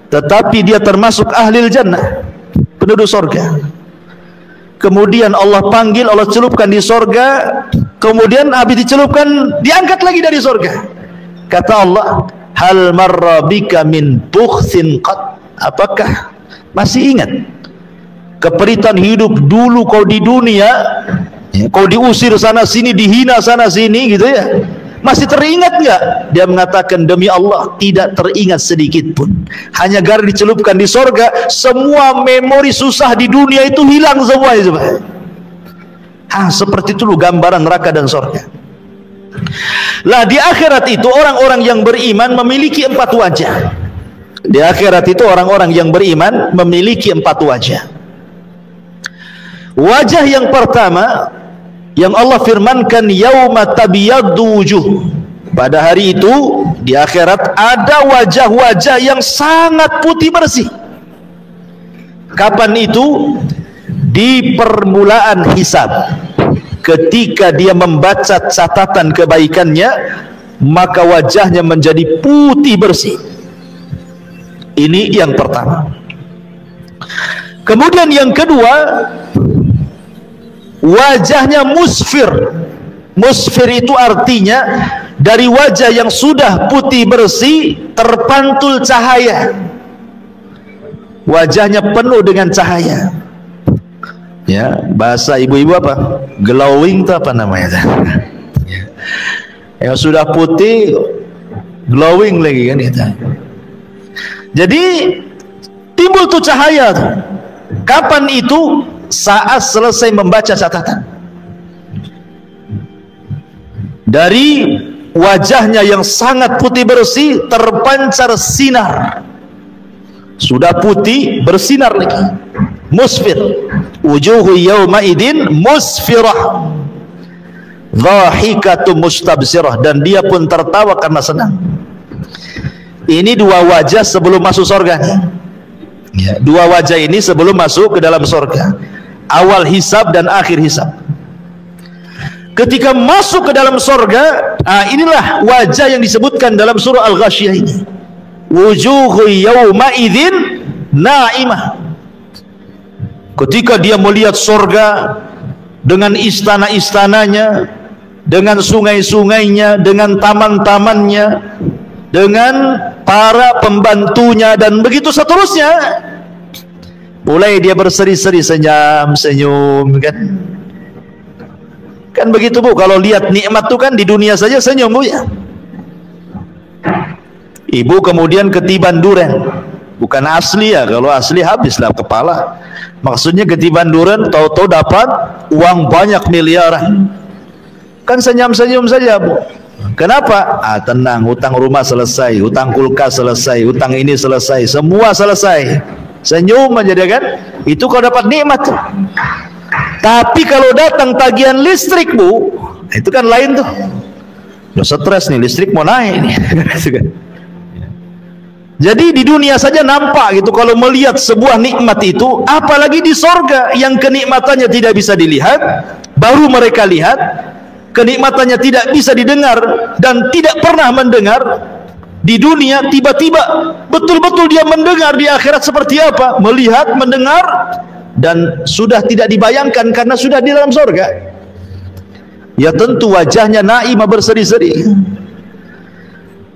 Tetapi dia termasuk ahlil jannah, penduduk sorga. Kemudian Allah panggil, Allah celupkan di sorga. Kemudian habis dicelupkan, diangkat lagi dari sorga. Kata Allah, hal marra bika min bukhsin qad, apakah masih ingat keperitan hidup dulu kau di dunia, kau diusir sana sini, dihina sana sini gitu ya, masih teringat enggak? Dia mengatakan, demi Allah tidak teringat sedikit pun. Hanya gara dicelupkan di sorga, semua memori susah di dunia itu hilang semuanya. Coba. Seperti itu loh gambaran neraka dan sorga. Lah di akhirat itu orang-orang yang beriman memiliki 4 wajah. Di akhirat itu orang-orang yang beriman memiliki 4 wajah. Wajah yang pertama yang Allah firmankan, yauma tabyaddu wujuh. Pada hari itu di akhirat ada wajah-wajah yang sangat putih bersih. Kapan itu? Di permulaan hisab. Ketika dia membaca catatan kebaikannya, maka wajahnya menjadi putih bersih. Ini yang pertama. Kemudian yang kedua, wajahnya musfir. Musfir itu artinya dari wajah yang sudah putih bersih terpantul cahaya. Wajahnya penuh dengan cahaya. Ya, bahasa ibu-ibu apa? Glowing itu apa namanya? Yang sudah putih glowing lagi kan itu. Jadi timbul tuh cahaya tuh. Kapan itu? Saat selesai membaca catatan. Dari wajahnya yang sangat putih bersih terpancar sinar. Sudah putih bersinar lagi. Musfir. Wujuhu yawma idin musfirah. Dhahikatu mustabsirah. Dan dia pun tertawa karena senang. Ini 2 wajah sebelum masuk surga. Ya, 2 wajah ini sebelum masuk ke dalam surga. Awal hisab dan akhir hisab. Ketika masuk ke dalam surga, inilah wajah yang disebutkan dalam surah Al-Ghasyiyah ini. Wujuhu yawma idzin na'imah. Ketika dia melihat surga dengan istana-istananya, dengan sungai-sungainya, dengan taman-tamannya, dengan para pembantunya, dan begitu seterusnya, mulai dia berseri-seri, senyum-senyum kan. Kan begitu Bu, kalau lihat nikmat tuh kan di dunia saja senyum Bu ya. Ibu kemudian ketiban duren, bukan asli ya, kalau asli habislah kepala. Maksudnya ketiban duren, tahu-tahu dapat uang banyak miliaran, kan senyum-senyum saja Bu. Kenapa? Tenang, hutang rumah selesai, hutang kulkas selesai, hutang ini selesai, semua selesai, senyum aja dia kan. Itu kalau dapat nikmat. Tapi kalau datang tagihan listrik Bu, itu kan lain tuh. Udah stres nih, listrik mau naik nih. Jadi di dunia saja nampak gitu kalau melihat sebuah nikmat itu, apalagi di sorga yang kenikmatannya tidak bisa dilihat, baru mereka lihat. Kenikmatannya tidak bisa didengar dan tidak pernah mendengar. Di dunia tiba-tiba betul-betul dia mendengar. Di akhirat seperti apa? Melihat, mendengar, dan sudah tidak dibayangkan karena sudah di dalam surga. Ya tentu wajahnya naimah berseri-seri.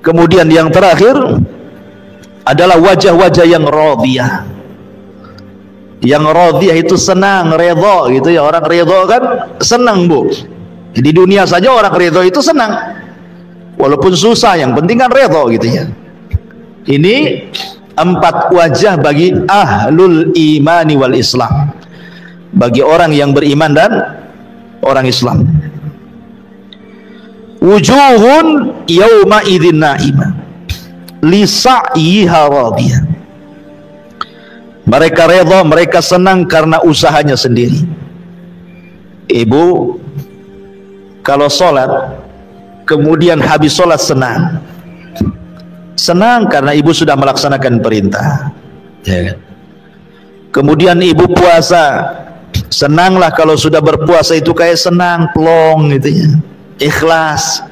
Kemudian yang terakhir adalah wajah-wajah yang radhiyah. Yang radhiyah itu senang, redha gitu ya. Orang redha kan senang Bu. Di dunia saja orang redha itu senang, walaupun susah, yang penting kan redha gitu ya. Ini 4 wajah bagi ahlul imani wal islam, bagi orang yang beriman dan orang Islam. Wujuhun yawma idzin na'imah li sa'yiha radiyah. Mereka redha, mereka senang karena usahanya sendiri. Ibu kalau sholat kemudian habis sholat senang karena ibu sudah melaksanakan perintah, ya kan? Kemudian ibu puasa, senanglah kalau sudah berpuasa itu kayak senang plong gitu ya, ikhlas.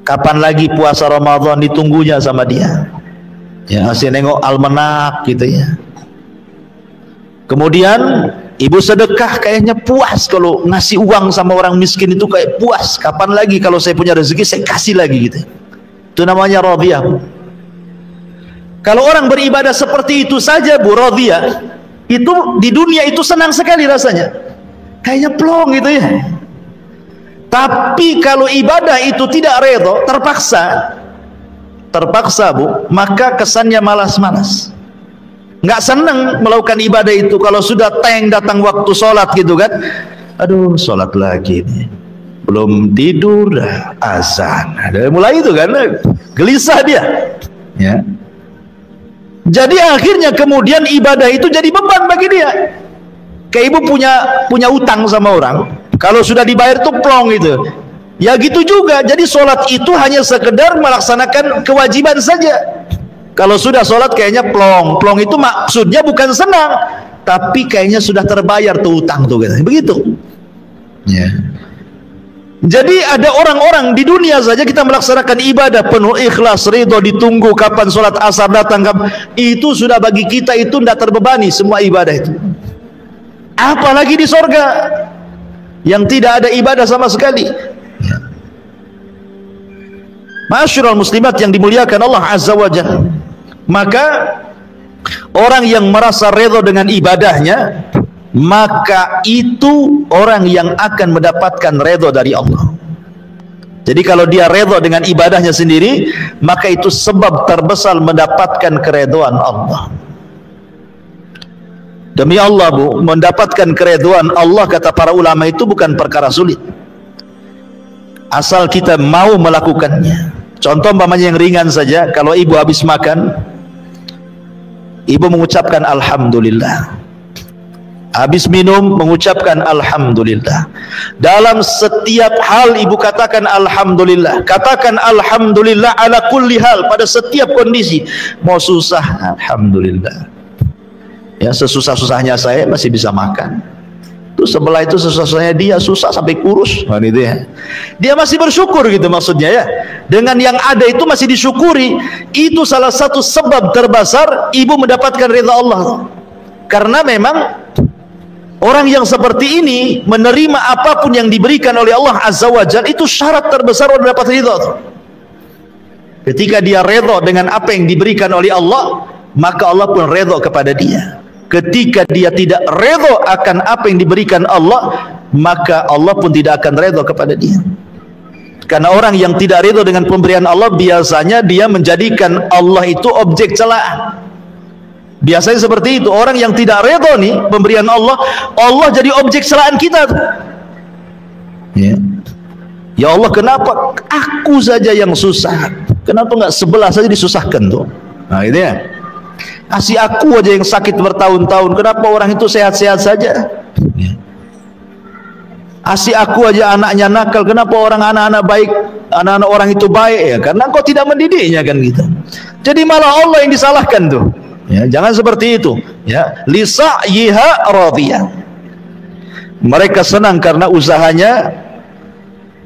Kapan lagi puasa Ramadan ditunggunya sama dia, ya, masih nengok almanak gitu ya. Kemudian ibu sedekah kayaknya puas, kalau ngasih uang sama orang miskin itu kayak puas. Kapan lagi kalau saya punya rezeki saya kasih lagi gitu. Itu namanya radhiyah. Kalau orang beribadah seperti itu saja Bu, radhiyah, itu di dunia itu senang sekali rasanya, kayaknya plong gitu ya. Tapi kalau ibadah itu tidak redha, terpaksa Bu, maka kesannya malas-malas, nggak senang melakukan ibadah itu. Kalau sudah datang waktu sholat gitu kan, aduh sholat lagi nih, belum tidur dah azan, ada mulai itu kan, gelisah dia ya. Jadi akhirnya kemudian ibadah itu jadi beban bagi dia. Kayak ibu punya utang sama orang, kalau sudah dibayar tuh plong gitu ya, gitu juga. Jadi sholat itu hanya sekedar melaksanakan kewajiban saja. Kalau sudah sholat kayaknya plong itu maksudnya bukan senang, tapi kayaknya sudah terbayar tuh utang tuh gitu. Begitu ya. Jadi ada orang-orang di dunia saja kita melaksanakan ibadah penuh ikhlas, ridho, ditunggu kapan sholat asar datang, itu sudah bagi kita itu tidak terbebani semua ibadah itu. Apalagi di sorga yang tidak ada ibadah sama sekali. Ma'asyiral muslimat yang dimuliakan Allah Azza wa Jalla, maka orang yang merasa redha dengan ibadahnya, maka itu orang yang akan mendapatkan redha dari Allah. Jadi kalau dia redha dengan ibadahnya sendiri, maka itu sebab terbesar mendapatkan keredhaan Allah. Demi Allah Bu, mendapatkan keredhaan Allah kata para ulama itu bukan perkara sulit, asal kita mau melakukannya. Contoh umpamanya yang ringan saja, kalau ibu habis makan, ibu mengucapkan alhamdulillah. Habis minum mengucapkan alhamdulillah. Dalam setiap hal ibu katakan alhamdulillah. Katakan alhamdulillah ala kulli hal, pada setiap kondisi. Mau susah, alhamdulillah. Ya, sesusah-susahnya saya masih bisa makan. Terus sebelah itu sesusahnya dia susah sampai kurus, kan itu ya. Dia masih bersyukur gitu maksudnya ya. Dengan yang ada itu masih disyukuri. Itu salah satu sebab terbesar ibu mendapatkan ridha Allah. Karena memang orang yang seperti ini menerima apapun yang diberikan oleh Allah Azza wa Jalla, itu syarat terbesar untuk dapat ridha. Ketika dia ridha dengan apa yang diberikan oleh Allah, maka Allah pun ridha kepada dia. Ketika dia tidak redha akan apa yang diberikan Allah, maka Allah pun tidak akan redha kepada dia. Karena orang yang tidak redha dengan pemberian Allah, biasanya dia menjadikan Allah itu objek celaan. Biasanya seperti itu. Orang yang tidak redha nih pemberian Allah, Allah jadi objek celaan kita tuh. Ya Allah, kenapa aku saja yang susah? Kenapa nggak sebelah saja disusahkan tuh? Nah itu ya. Kasih aku aja yang sakit bertahun-tahun, kenapa orang itu sehat-sehat saja? Kasih aku aja anaknya nakal, kenapa orang anak-anak baik, anak-anak orang itu baik? Ya karena engkau tidak mendidiknya kan gitu. Jadi malah Allah yang disalahkan tuh. Ya, jangan seperti itu. Ya, li sa'yiha radhiyah. Mereka senang karena usahanya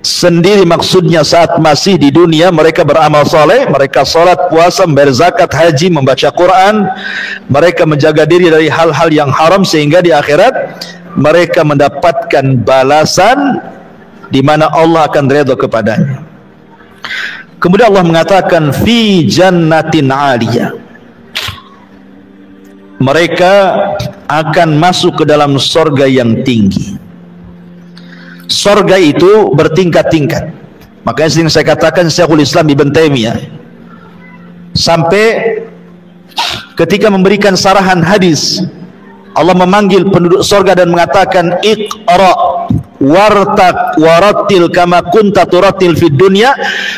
sendiri, maksudnya saat masih di dunia mereka beramal soleh, mereka sholat, puasa, membayar zakat, haji, membaca Quran, mereka menjaga diri dari hal-hal yang haram, sehingga di akhirat mereka mendapatkan balasan di mana Allah akan redha kepadanya. Kemudian Allah mengatakan fi jannatin 'aliyah, mereka akan masuk ke dalam sorga yang tinggi. Sorga itu bertingkat-tingkat. Makanya sering saya katakan Syekhul Islam Ibn Taimiyah sampai ketika memberikan sarahan hadis, Allah memanggil penduduk sorga dan mengatakan Iqra, wartaq warattil kama kunta turattil fid dunya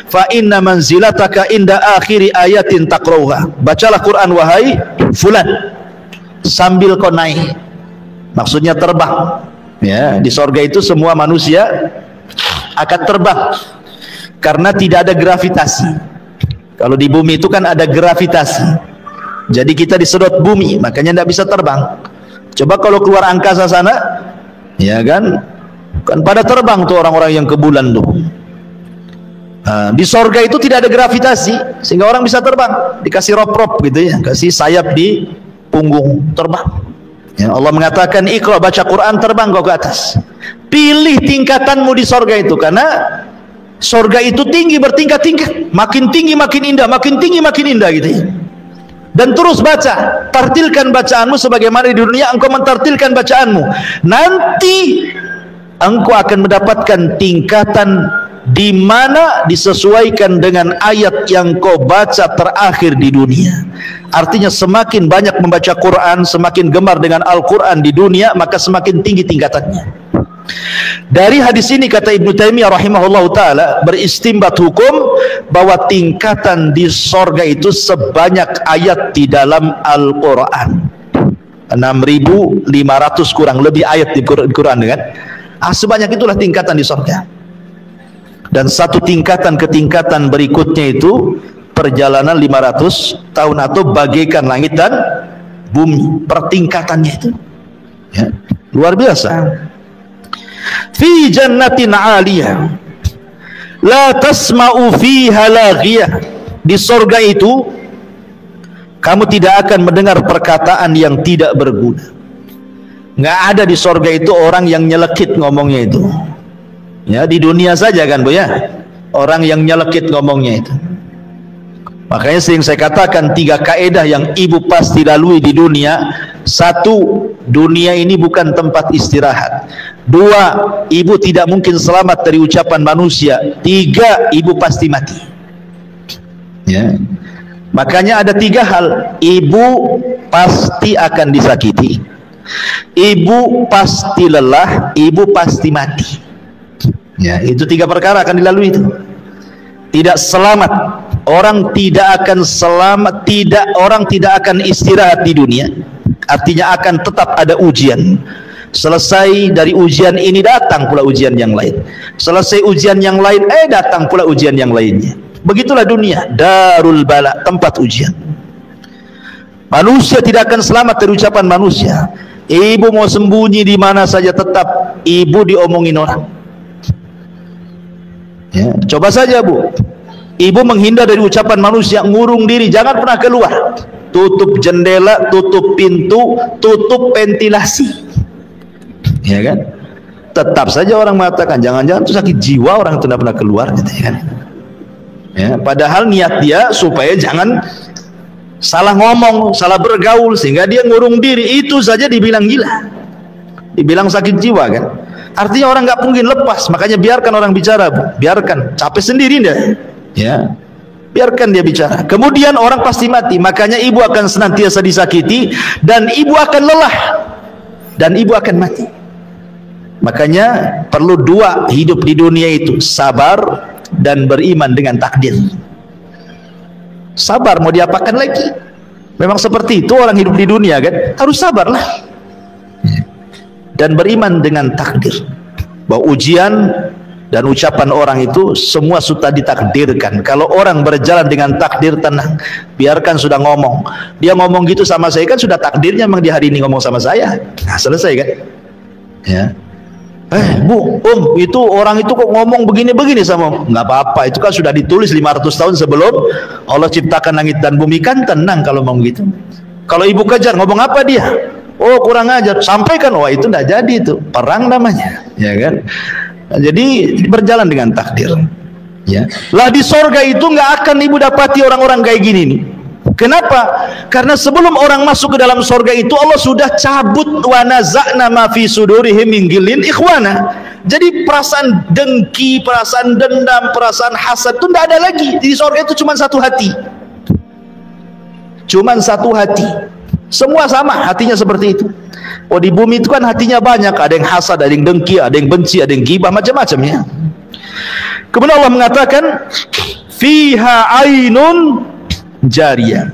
fa inna manzilataka inda akhiri ayatin taqrauha. Bacalah Quran wahai fulan sambil kau naik, maksudnya terbang. Ya, di sorga itu semua manusia akan terbang karena tidak ada gravitasi. Kalau di bumi itu kan ada gravitasi, jadi kita disedot bumi, makanya tidak bisa terbang. Coba kalau keluar angkasa sana, ya kan pada terbang tuh orang-orang yang ke bulan tuh. Di sorga itu tidak ada gravitasi sehingga orang bisa terbang, dikasih rop-rop gitu ya, kasih sayap di punggung, terbang. Ya, Allah mengatakan Iqra, baca Quran, terbang kau ke atas. Pilih tingkatanmu di sorga itu, karena sorga itu tinggi, bertingkat-tingkat, makin tinggi makin indah, makin tinggi makin indah gitu ya. Dan terus baca, tartilkan bacaanmu sebagaimana di dunia engkau mentartilkan bacaanmu. Nanti engkau akan mendapatkan tingkatan di mana disesuaikan dengan ayat yang kau baca terakhir di dunia. Artinya semakin banyak membaca Quran, semakin gemar dengan Al-Quran di dunia, maka semakin tinggi tingkatannya. Dari hadis ini kata Ibnu Taimiyah rahimahullah ta'ala, beristimbat hukum bahwa tingkatan di sorga itu sebanyak ayat di dalam Al-Quran. 6.500 kurang lebih ayat di Quran kan? Sebanyak itulah tingkatan di sorga. Dan satu tingkatan ke tingkatan berikutnya itu perjalanan 500 tahun atau bagaikan langit dan bumi, pertingkatannya itu ya, luar biasa. Fi jannatin 'aliyah la tasma'u fiha laghiyah. Di sorga itu kamu tidak akan mendengar perkataan yang tidak berguna. Nggak ada di sorga itu orang yang nyelekit ngomongnya itu. Ya, di dunia saja kan Bu ya, orang yang nyelekit ngomongnya itu. Makanya sering saya katakan 3 kaedah yang ibu pasti lalui di dunia. 1, dunia ini bukan tempat istirahat. 2, ibu tidak mungkin selamat dari ucapan manusia. 3, ibu pasti mati. Ya. Makanya ada 3 hal. Ibu pasti akan disakiti, ibu pasti lelah, ibu pasti mati. Ya, itu 3 perkara akan dilalui itu. Tidak selamat, orang tidak akan selamat, orang tidak akan istirahat di dunia. Artinya akan tetap ada ujian. Selesai dari ujian ini datang pula ujian yang lain. Selesai ujian yang lain, datang pula ujian yang lainnya. Begitulah dunia, darul bala, tempat ujian. Manusia tidak akan selamat dari ucapan manusia. Ibu mau sembunyi di mana saja tetap ibu diomongin orang. Ya, coba saja Bu, ibu menghindar dari ucapan manusia, ngurung diri, jangan pernah keluar, tutup jendela, tutup pintu, tutup ventilasi, ya kan? Tetap saja orang mengatakan, jangan-jangan itu sakit jiwa orang itu tidak pernah keluar, gitu, ya kan? Ya, padahal niat dia supaya jangan salah ngomong, salah bergaul, sehingga dia ngurung diri, itu saja dibilang gila, dibilang sakit jiwa kan? Artinya orang nggak mungkin lepas. Makanya biarkan orang bicara Bu, biarkan, capek sendiri dia, ya, biarkan dia bicara. Kemudian orang pasti mati. Makanya ibu akan senantiasa disakiti, dan ibu akan lelah, dan ibu akan mati. Makanya perlu 2 hidup di dunia itu, sabar dan beriman dengan takdir. Sabar mau diapakan lagi? Memang seperti itu orang hidup di dunia kan, harus sabarlah. Dan beriman dengan takdir, bahwa ujian dan ucapan orang itu semua sudah ditakdirkan. Kalau orang berjalan dengan takdir, tenang, biarkan sudah ngomong. Dia ngomong gitu sama saya kan sudah takdirnya, memang di hari ini ngomong sama saya. Nah, selesai kan? Ya. Bu, itu orang itu kok ngomong begini-begini sama, nggak apa-apa, itu kan sudah ditulis 500 tahun sebelum Allah ciptakan langit dan bumi, kan tenang kalau ngomong gitu. Kalau ibu kejar, ngomong apa dia? Oh, kurang ajar, sampaikan. Wah, itu tidak jadi, itu perang namanya, ya kan? Nah, jadi berjalan dengan takdir, ya. Lah di sorga itu nggak akan ibu dapati orang-orang kayak gini nih. Kenapa? Karena sebelum orang masuk ke dalam sorga itu Allah sudah cabut wa naza'na ma fi sudurihim min ghillin ikhwana. Jadi perasaan dengki, perasaan dendam, perasaan hasad itu tidak ada lagi. Di sorga itu cuma satu hati, cuma satu hati. Semua sama, hatinya seperti itu. Oh, di bumi itu kan hatinya banyak, ada yang hasad, ada yang dengki, ada yang benci, ada yang ghibah, macam-macam ya. Kemudian Allah mengatakan fiha ainun jariyah.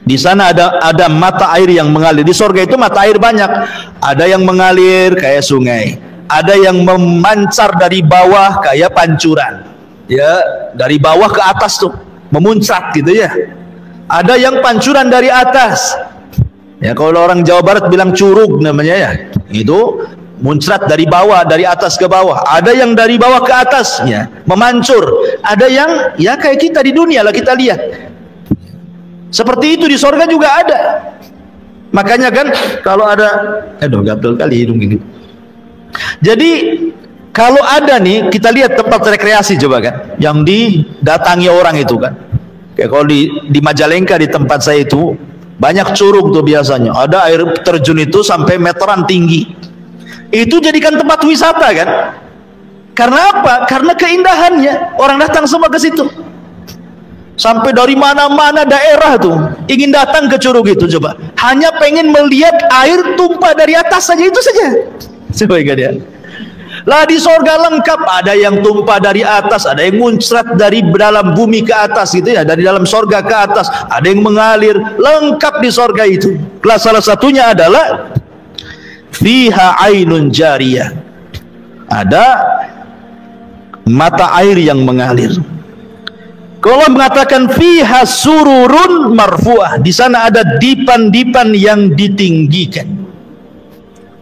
Di sana ada mata air yang mengalir. Di sorga itu mata air banyak. Ada yang mengalir kayak sungai, ada yang memancar dari bawah kayak pancuran. Ya, dari bawah ke atas tuh, memuncak gitu ya. Ada yang pancuran dari atas. Ya, kalau orang Jawa Barat bilang curug namanya ya. Itu muncrat dari bawah, dari atas ke bawah. Ada yang dari bawah ke atas ya, memancur. Ada yang ya kayak kita di dunia lah, kita lihat. Seperti itu di sorga juga ada. Makanya kan kalau ada, aduh gatel kali hidung gini. Jadi kalau ada nih, kita lihat tempat rekreasi coba kan, yang didatangi orang itu kan. Kayak kalau di Majalengka di tempat saya itu banyak curug tuh biasanya. Ada air terjun itu sampai meteran tinggi. Itu jadikan tempat wisata kan? Karena apa? Karena keindahannya. Orang datang semua ke situ. Sampai dari mana-mana daerah tuh ingin datang ke curug itu coba. Hanya pengen melihat air tumpah dari atas saja, itu saja. Coba ingat ya. Lah di sorga lengkap, ada yang tumpah dari atas, ada yang muncrat dari dalam bumi ke atas gitu ya, dari dalam sorga ke atas, ada yang mengalir, lengkap di sorga itu. Kelas salah satunya adalah fiha ainun jariyah. Ada mata air yang mengalir. Kalau mengatakan fiha sururun marfu'ah, di sana ada dipan-dipan yang ditinggikan.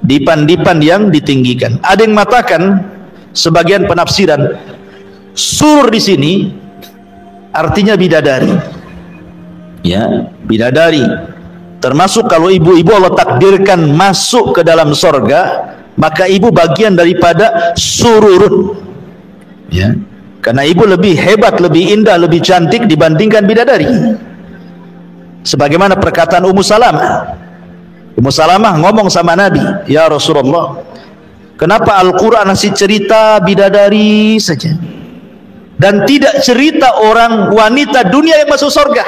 Dipan-dipan yang ditinggikan. Ada yang mengatakan, sebagian penafsiran, surur di sini artinya bidadari. Ya, bidadari. Termasuk kalau ibu-ibu Allah takdirkan masuk ke dalam sorga, maka ibu bagian daripada sururun. Ya, karena ibu lebih hebat, lebih indah, lebih cantik dibandingkan bidadari. Sebagaimana perkataan Ummu Salamah. Ummu Salamah ngomong sama Nabi, ya Rasulullah, kenapa Al-Quran masih cerita bidadari saja dan tidak cerita orang wanita dunia yang masuk surga?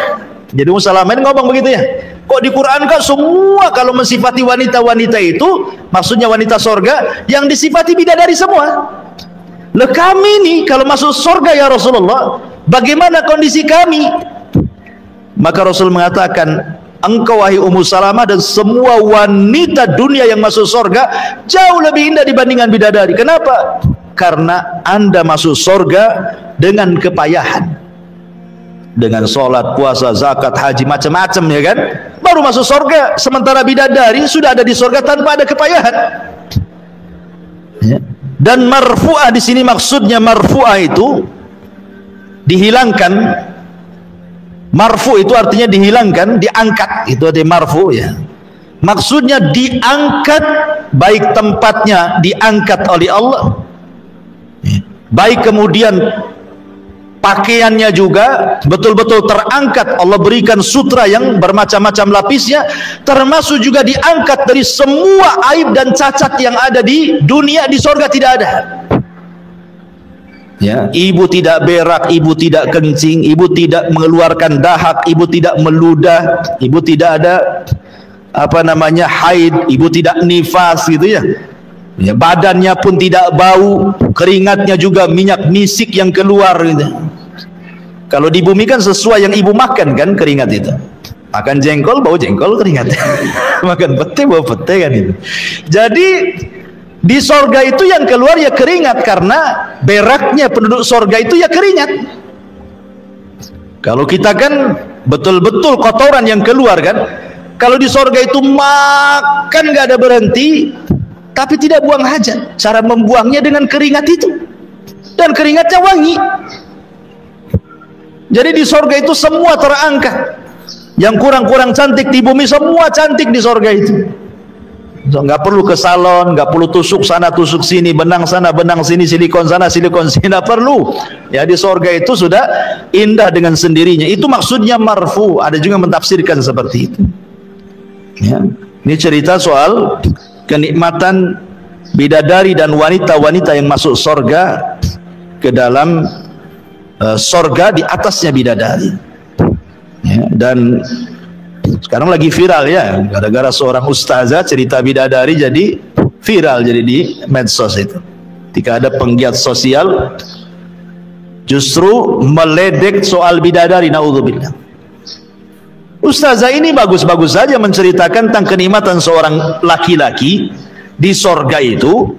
Jadi Ummu Salamah ngomong begitu ya, kok di Quran kan semua kalau mensifati wanita-wanita itu maksudnya wanita surga, yang disifati bidadari semua. Lah kami nih kalau masuk surga ya Rasulullah, bagaimana kondisi kami? Maka Rasul mengatakan, engkau wahai Ummu Salamah dan semua wanita dunia yang masuk surga jauh lebih indah dibandingkan bidadari. Kenapa? Karena anda masuk surga dengan kepayahan, dengan sholat, puasa, zakat, haji, macam-macam ya kan, baru masuk surga. Sementara bidadari sudah ada di surga tanpa ada kepayahan ya. Dan marfu'ah di sini maksudnya marfu'ah itu dihilangkan. Marfu itu artinya dihilangkan, diangkat, itu artinya marfu ya. Maksudnya diangkat, baik tempatnya diangkat oleh Allah, baik kemudian pakaiannya juga betul-betul terangkat. Allah berikan sutra yang bermacam-macam lapisnya, termasuk juga diangkat dari semua aib dan cacat yang ada di dunia. Di surga tidak ada ya, ibu tidak berak, ibu tidak kencing, ibu tidak mengeluarkan dahak, ibu tidak meludah, ibu tidak ada apa namanya haid, ibu tidak nifas gitu ya. Ya, badannya pun tidak bau, keringatnya juga minyak misik yang keluar gitu. Kalau di bumi kan sesuai yang ibu makan kan keringat itu. Makan jengkol bau jengkol keringat. Makan pete bau pete kan itu. Jadi di sorga itu yang keluar ya keringat, karena beraknya penduduk sorga itu ya keringat. Kalau kita kan betul-betul kotoran yang keluar kan. Kalau di sorga itu makan nggak ada berhenti, tapi tidak buang hajat. Cara membuangnya dengan keringat itu, dan keringatnya wangi. Jadi di sorga itu semua terangkat. Yang kurang-kurang cantik di bumi semua cantik di sorga itu. Nggak perlu ke salon, nggak perlu tusuk sana tusuk sini, benang sana benang sini, silikon sana silikon sini, nggak perlu ya. Di sorga itu sudah indah dengan sendirinya. Itu maksudnya marfu. Ada juga mentafsirkan seperti itu ya. Ini cerita soal kenikmatan bidadari dan wanita-wanita yang masuk sorga, ke dalam sorga di atasnya bidadari ya. Dan Sekarang lagi viral ya, gara-gara seorang ustazah cerita bidadari jadi viral jadi di medsos itu. Ketika ada penggiat sosial justru meledek soal bidadari, naudzubillah. Ustazah ini bagus-bagus saja menceritakan tentang kenikmatan seorang laki-laki di sorga itu.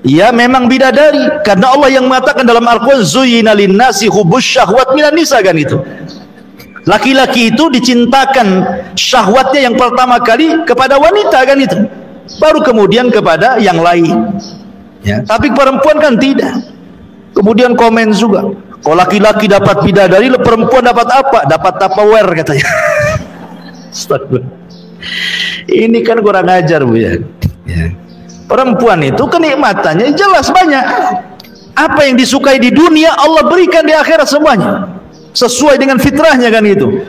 Ya memang bidadari, karena Allah yang mengatakan dalam Al-Quran, zuyyina linnasi hubbus syahwat minan nisa, kan itu. Laki-laki itu dicintakan syahwatnya yang pertama kali kepada wanita, kan itu. Baru kemudian kepada yang lain. Ya, tapi perempuan kan tidak. Kemudian komen juga, kalau laki-laki dapat bidadari, perempuan dapat apa? Dapat Tupperware katanya. Astagfirullah. Ini kan kurang ajar, Bu ya. Ya. Perempuan itu kenikmatannya jelas banyak. Apa yang disukai di dunia Allah berikan di akhirat semuanya, sesuai dengan fitrahnya, kan itu.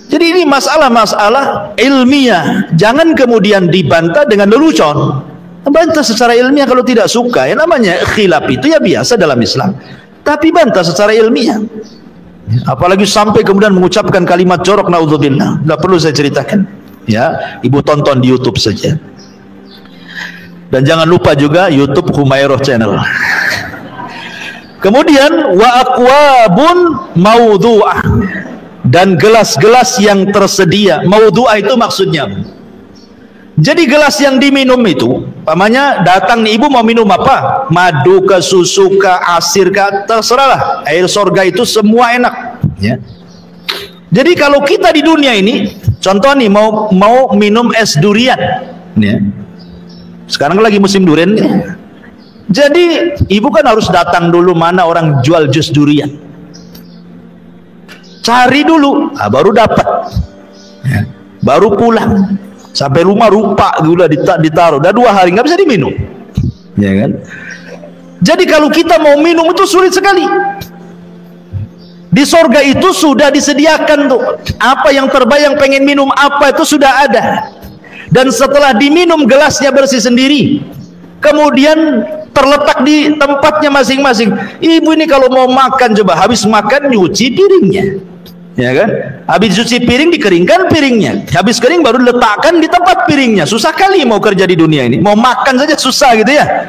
Jadi ini masalah-masalah ilmiah, jangan kemudian dibantah dengan lelucon. Bantah secara ilmiah kalau tidak suka, ya namanya khilaf itu ya biasa dalam Islam. Tapi bantah secara ilmiah. Apalagi sampai kemudian mengucapkan kalimat jorok, naudzubillah. Tidak perlu saya ceritakan. Ya, ibu tonton di YouTube saja. Dan jangan lupa juga YouTube Humairah Channel. Kemudian wa aqwabun maudhu'ah, dan gelas-gelas yang tersedia. Maudhu'ah itu maksudnya, jadi gelas yang diminum itu, pamannya datang nih, ibu mau minum apa? Madu ke, susu ke, asir ke, terserahlah. Air sorga itu semua enak. Ya. Jadi kalau kita di dunia ini, contoh nih mau minum es durian, ya. Sekarang lagi musim durian nih. Jadi ibu kan harus datang dulu mana orang jual jus durian, cari dulu, baru dapat, ya. Baru pulang, sampai rumah rupa gula ditaruh, udah 2 hari nggak bisa diminum, ya kan? Jadi kalau kita mau minum itu sulit sekali. Di sorga itu sudah disediakan tuh, apa yang terbayang pengen minum apa itu sudah ada. Dan setelah diminum gelasnya bersih sendiri, kemudian terletak di tempatnya masing-masing. Ibu ini kalau mau makan, coba habis makan nyuci piringnya, ya kan? Habis cuci piring dikeringkan piringnya, habis kering baru letakkan di tempat piringnya. Susah kali mau kerja di dunia ini, mau makan saja susah gitu ya.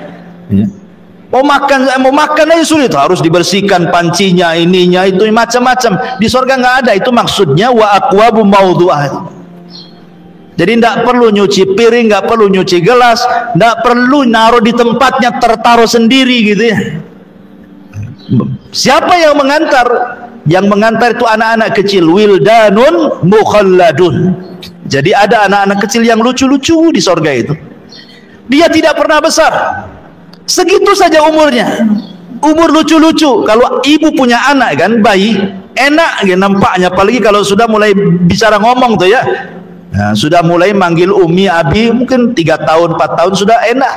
Mau makan aja sulit, harus dibersihkan pancinya, ininya itu macam-macam. Di surga nggak ada itu, maksudnya wa aqwabu maudhu'ah. Jadi tidak perlu nyuci piring, nggak perlu nyuci gelas, tidak perlu naruh di tempatnya, tertaruh sendiri gitu ya. Siapa yang mengantar? Yang mengantar itu anak-anak kecil, wildanun mukhalladun. Jadi ada anak-anak kecil yang lucu-lucu di sorga itu. Dia tidak pernah besar, segitu saja umurnya, umur lucu-lucu. Kalau ibu punya anak kan, bayi, enak ya nampaknya, apalagi kalau sudah mulai bicara ngomong tuh ya. Nah, sudah mulai manggil umi, abi, mungkin 3 tahun, 4 tahun sudah enak.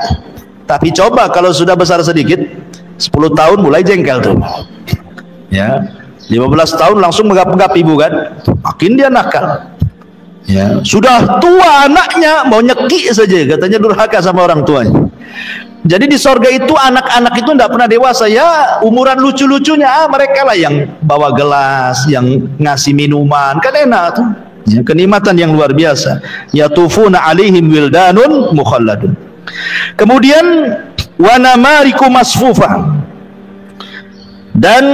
Tapi coba kalau sudah besar sedikit, 10 tahun mulai jengkel tuh. Ya, 15 tahun langsung megap-megap ibu kan, makin dia nakal. Ya, sudah tua anaknya mau nyekik saja, katanya durhaka sama orang tuanya. Jadi di sorga itu anak-anak itu tidak pernah dewasa, ya umuran lucu-lucunya mereka lah yang bawa gelas, yang ngasih minuman, kan enak tuh. Ya, kenikmatan yang luar biasa. Yatufuna alaihim wildanun mukhalladun. Kemudian wa namariku masfufah, dan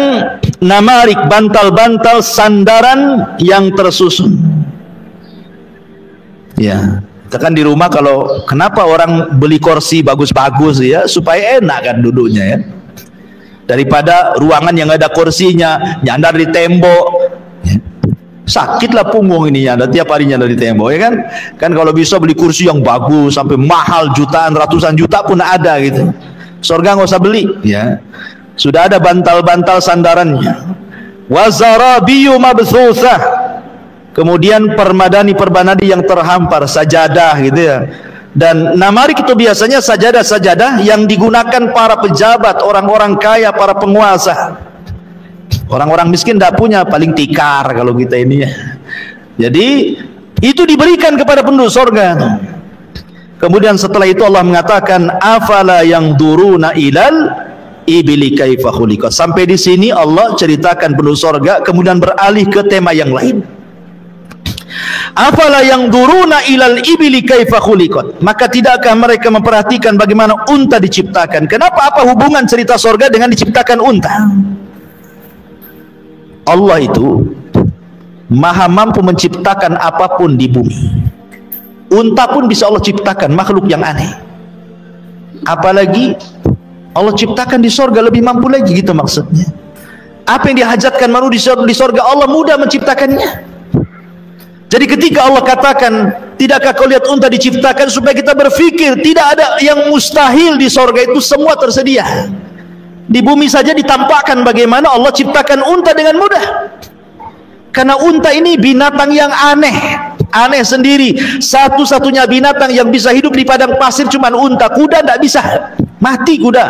namarik, bantal-bantal sandaran yang tersusun. Ya, kita kan di rumah kalau kenapa orang beli kursi bagus-bagus ya, supaya enak kan duduknya ya. Daripada ruangan yang ada kursinya nyandar di tembok. Ya. Sakitlah punggung ini ya, tiap harinya dari tembok ya kan. Kan kalau bisa beli kursi yang bagus sampai mahal jutaan, ratusan juta pun ada gitu. Surga nggak usah beli ya. Sudah ada bantal-bantal sandarannya. Wazarabiyu mabthutsah. Kemudian permadani yang terhampar, sajadah gitu ya. Dan namarik itu biasanya sajadah-sajadah yang digunakan para pejabat, orang-orang kaya, para penguasa. Orang-orang miskin tidak punya, paling tikar kalau kita ini ya. Jadi itu diberikan kepada penduduk surga. Kemudian setelah itu Allah mengatakan afala yang duruna ilal ibli kaifa khuliqat. Sampai di sini Allah ceritakan penduduk surga, kemudian beralih ke tema yang lain. Afala yanzuruna ilal ibili kaifa khuliqat. Maka tidakkah mereka memperhatikan bagaimana unta diciptakan? Kenapa? Apa hubungan cerita sorga dengan diciptakan unta? Allah itu maha mampu menciptakan apapun di bumi. Unta pun bisa Allah ciptakan, makhluk yang aneh. Apalagi Allah ciptakan di sorga, lebih mampu lagi, gitu maksudnya. Apa yang dihajatkan manusia di sorga, Allah mudah menciptakannya. Jadi ketika Allah katakan, tidakkah kau lihat unta diciptakan, supaya kita berpikir tidak ada yang mustahil di sorga, itu semua tersedia. Di bumi saja ditampakkan bagaimana Allah ciptakan unta dengan mudah. Karena unta ini binatang yang aneh, aneh sendiri. Satu-satunya binatang yang bisa hidup di padang pasir cuma unta. Kuda tidak bisa, mati kuda.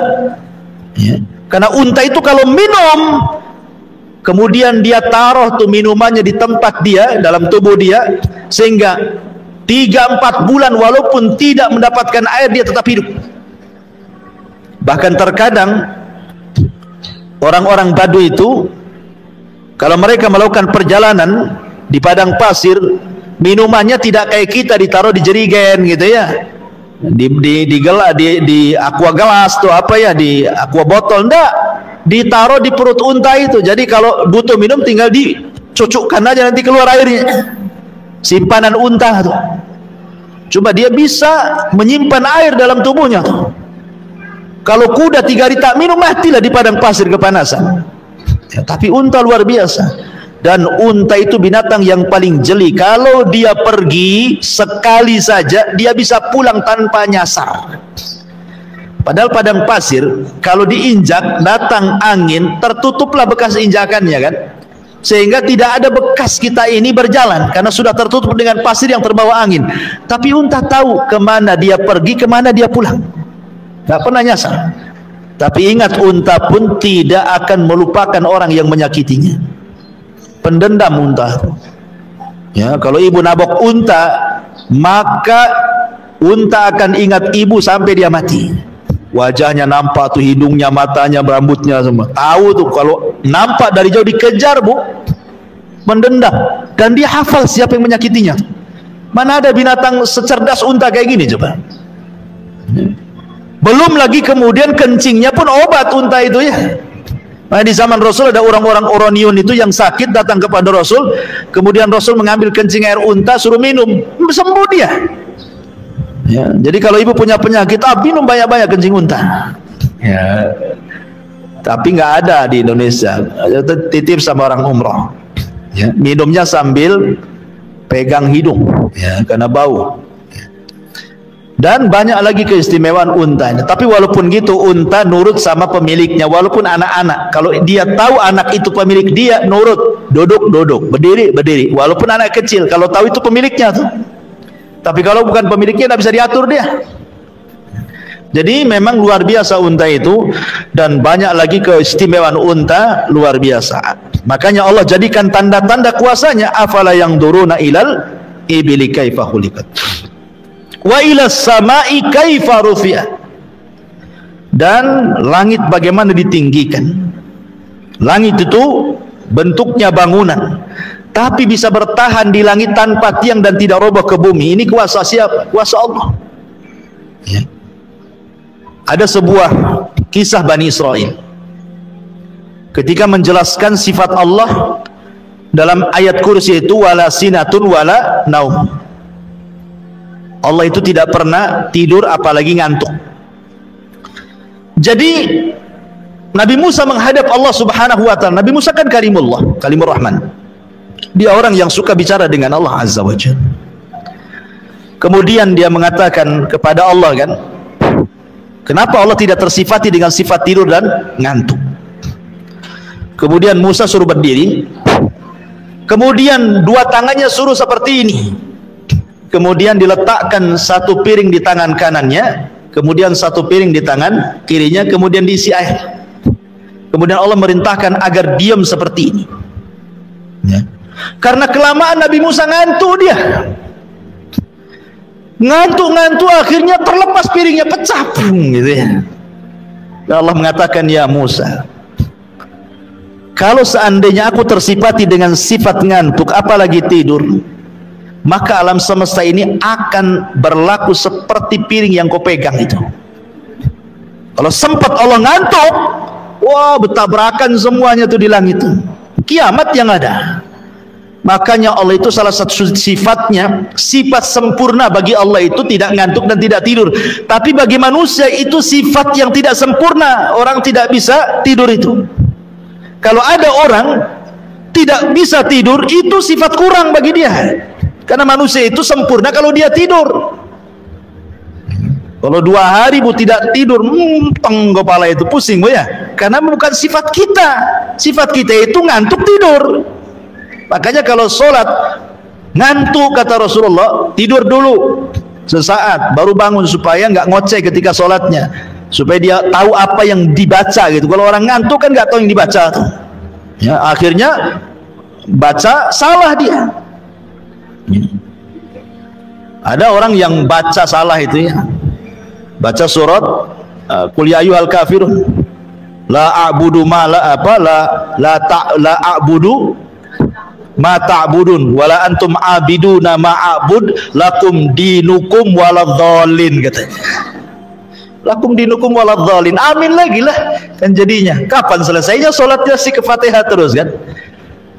Ya. Karena unta itu kalau minum, kemudian dia taruh tuh minumannya di tempat dia, dalam tubuh dia, sehingga 3-4 bulan walaupun tidak mendapatkan air, dia tetap hidup. Bahkan terkadang orang-orang Baduy itu, kalau mereka melakukan perjalanan di padang pasir, minumannya tidak kayak kita ditaruh di jerigen gitu ya, di aqua gelas tuh apa ya, di aqua botol, enggak, ditaruh di perut unta itu. Jadi kalau butuh minum tinggal dicucukkan aja, nanti keluar airnya. Simpanan unta tuh. Coba dia bisa menyimpan air dalam tubuhnya tuh. Kalau kuda 3 hari tak minum, matilah di padang pasir kepanasan. Ya, tapi unta luar biasa. Dan unta itu binatang yang paling jeli. Kalau dia pergi sekali saja, dia bisa pulang tanpa nyasar. Padahal padang pasir, kalau diinjak, datang angin, tertutuplah bekas injakannya kan, sehingga tidak ada bekas kita ini berjalan, karena sudah tertutup dengan pasir yang terbawa angin. Tapi unta tahu kemana dia pergi, kemana dia pulang, gak pernah nyasar. Tapi ingat, unta pun tidak akan melupakan orang yang menyakitinya. Pendendam unta. Ya, kalau ibu nabok unta, maka unta akan ingat ibu sampai dia mati. Wajahnya nampak tuh, hidungnya, matanya, rambutnya semua. Tahu tuh kalau nampak dari jauh dikejar, Bu. Mendendam. Dan dia hafal siapa yang menyakitinya. Mana ada binatang secerdas unta kayak gini coba. Belum lagi kemudian kencingnya pun obat unta itu ya. Nah, di zaman Rasul ada orang-orang Oronion itu yang sakit datang kepada Rasul, kemudian Rasul mengambil kencing air unta suruh minum, sembuh dia. Ya, jadi kalau ibu punya penyakit, minum banyak-banyak kencing unta. Ya. Tapi nggak ada di Indonesia. Titip sama orang umroh. Ya, minumnya sambil pegang hidung, ya, karena bau. Dan banyak lagi keistimewaan untanya. Tapi walaupun gitu, unta nurut sama pemiliknya, walaupun anak-anak. Kalau dia tahu anak itu pemilik dia, nurut, duduk, berdiri. Walaupun anak kecil, kalau tahu itu pemiliknya tuh. Tapi kalau bukan pemiliknya, tidak bisa diatur dia. Jadi memang luar biasa unta itu, dan banyak lagi keistimewaan unta luar biasa. Makanya Allah jadikan tanda-tanda kuasanya. Afala yanzuruna ilal ibili kaifa khuliqat. Wa ilas samai kaifa rufi'at. Dan langit bagaimana ditinggikan. Langit itu bentuknya bangunan, tapi bisa bertahan di langit tanpa tiang dan tidak roboh ke bumi. Ini kuasa siapa? Kuasa Allah. Ya. Ada sebuah kisah Bani Israel ketika menjelaskan sifat Allah dalam ayat kursi itu, wala sinatun wala naum. Allah itu tidak pernah tidur apalagi ngantuk. Jadi Nabi Musa menghadap Allah Subhanahu wa ta'ala. Nabi Musa kan kalimullah, kalimur rahman. Dia orang yang suka bicara dengan Allah Azza wa Jalla. Kemudian dia mengatakan kepada Allah kan, kenapa Allah tidak tersifati dengan sifat tidur dan ngantuk? Kemudian Musa suruh berdiri, kemudian 2 tangannya suruh seperti ini, kemudian diletakkan 1 piring di tangan kanannya, kemudian 1 piring di tangan kirinya, kemudian diisi air. Kemudian Allah merintahkan agar diam seperti ini, ya. Karena kelamaan Nabi Musa ngantuk, dia ngantuk akhirnya terlepas piringnya, pecah gitu ya. Allah mengatakan, ya Musa, kalau seandainya aku tersifati dengan sifat ngantuk apalagi tidur, maka alam semesta ini akan berlaku seperti piring yang kau pegang itu. Kalau sempat Allah ngantuk, wah bertabrakan semuanya tuh di langit itu. Kiamat yang ada. Makanya Allah itu salah satu sifatnya, sifat sempurna bagi Allah itu tidak ngantuk dan tidak tidur. Tapi bagi manusia itu sifat yang tidak sempurna. Orang tidak bisa tidur itu. Kalau ada orang tidak bisa tidur, itu sifat kurang bagi dia. Karena manusia itu sempurna kalau dia tidur. Kalau 2 hari bu tidak tidur, kepala itu pusing bu ya. Karena bukan sifat kita. Sifat kita itu ngantuk tidur. Makanya kalau sholat ngantuk kata Rasulullah, tidur dulu sesaat baru bangun supaya nggak ngoceh ketika sholatnya, supaya dia tahu apa yang dibaca gitu. Kalau orang ngantuk kan nggak tahu yang dibaca tuh. Ya, akhirnya baca salah dia. Ada orang yang baca salah itu ya, baca surat Qul ya ayyuhal kafirun la a'budu ma la apa la a'budu ma ta'budun wala antum abiduna ma a'bud lakum dinukum waladhdallin katanya. Lakum dinukum waladhdallin. Amin lagi lah kan jadinya. Kapan selesainya salatnya si ke Fatihah terus kan?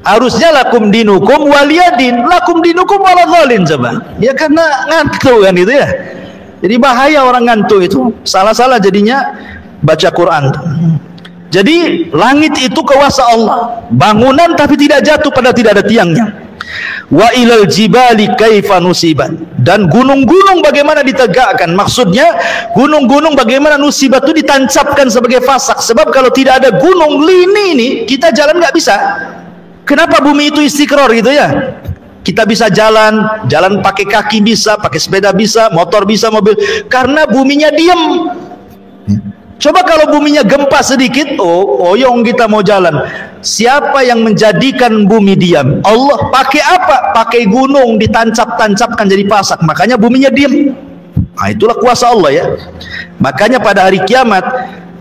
Harusnya lakum dinukum waliyadin, lakum dinukum waladhdallin coba. Ya karena ngantuk kan itu ya. Jadi bahaya orang ngantuk itu. Salah-salah jadinya baca Quran. Jadi langit itu kuasa Allah, bangunan tapi tidak jatuh pada tidak ada tiangnya. Wa ilal jibali kaifa nusibat, dan gunung-gunung bagaimana ditegakkan. Maksudnya gunung-gunung bagaimana nusibat itu ditancapkan sebagai fasak. Sebab kalau tidak ada gunung lini ini kita jalan nggak bisa. Kenapa bumi itu istiqrar gitu ya? Kita bisa jalan pakai kaki bisa, pakai sepeda bisa, motor bisa, mobil, karena buminya diam. Coba kalau buminya gempa sedikit, oyong kita mau jalan. Siapa yang menjadikan bumi diam? Allah. Pakai apa? Pakai gunung ditancap-tancapkan jadi pasak. Makanya buminya diam. Nah, itulah kuasa Allah ya. Makanya pada hari kiamat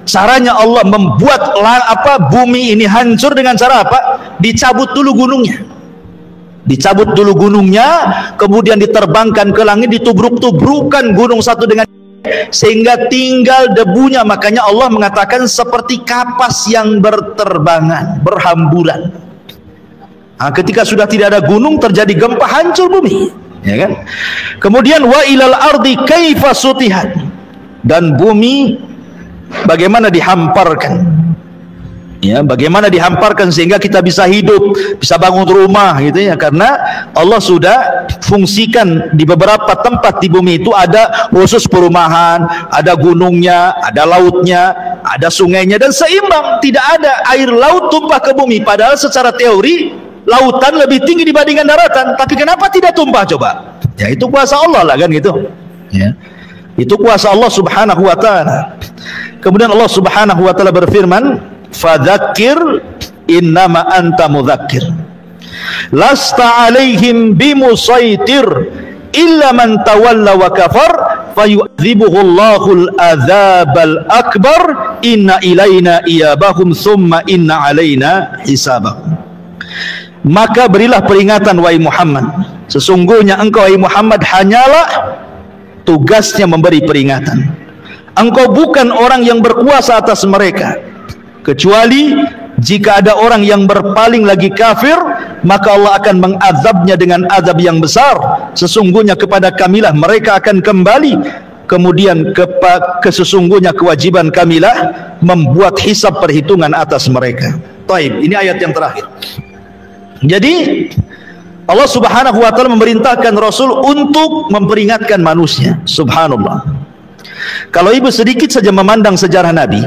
caranya Allah membuat bumi ini hancur dengan cara apa? Dicabut dulu gunungnya. Dicabut dulu gunungnya, kemudian diterbangkan ke langit, ditubruk-tubrukan gunung satu dengan sehingga tinggal debunya. Makanya Allah mengatakan seperti kapas yang berterbangan, berhamburan. Nah, ketika sudah tidak ada gunung, terjadi gempa, hancur bumi, ya kan? Kemudian wa ilal ardi kaifa sutihat, dan bumi bagaimana dihamparkan. Ya, bagaimana dihamparkan sehingga kita bisa hidup, bisa bangun rumah gitu ya, karena Allah sudah fungsikan di beberapa tempat di bumi itu ada khusus perumahan, ada gunungnya, ada lautnya, ada sungainya, dan seimbang. Tidak ada air laut tumpah ke bumi, padahal secara teori lautan lebih tinggi dibandingkan daratan, tapi kenapa tidak tumpah coba? Ya itu kuasa Allah lah kan gitu ya. Itu kuasa Allah subhanahu wa ta'ala. Kemudian Allah subhanahu wa ta'ala berfirman, fadzakir innama anta mudzakir lasta alaihim bimusaitir illa man tawalla wa kafar fayu'dzibuhu Allahul adzabal akbar inna ilaina iyabahum thumma inna alaina hisabahum. Maka berilah peringatan wahai Muhammad, sesungguhnya engkau wahai Muhammad hanyalah tugasnya memberi peringatan. Engkau bukan orang yang berkuasa atas mereka, kecuali jika ada orang yang berpaling lagi kafir, maka Allah akan mengazabnya dengan azab yang besar. Sesungguhnya kepada kamilah mereka akan kembali. Kemudian sesungguhnya kewajiban kamilah membuat hisab perhitungan atas mereka. Taib, ini ayat yang terakhir. Jadi Allah subhanahu wa ta'ala memerintahkan Rasul untuk memperingatkan manusia. Subhanallah. Kalau ibu sedikit saja memandang sejarah Nabi,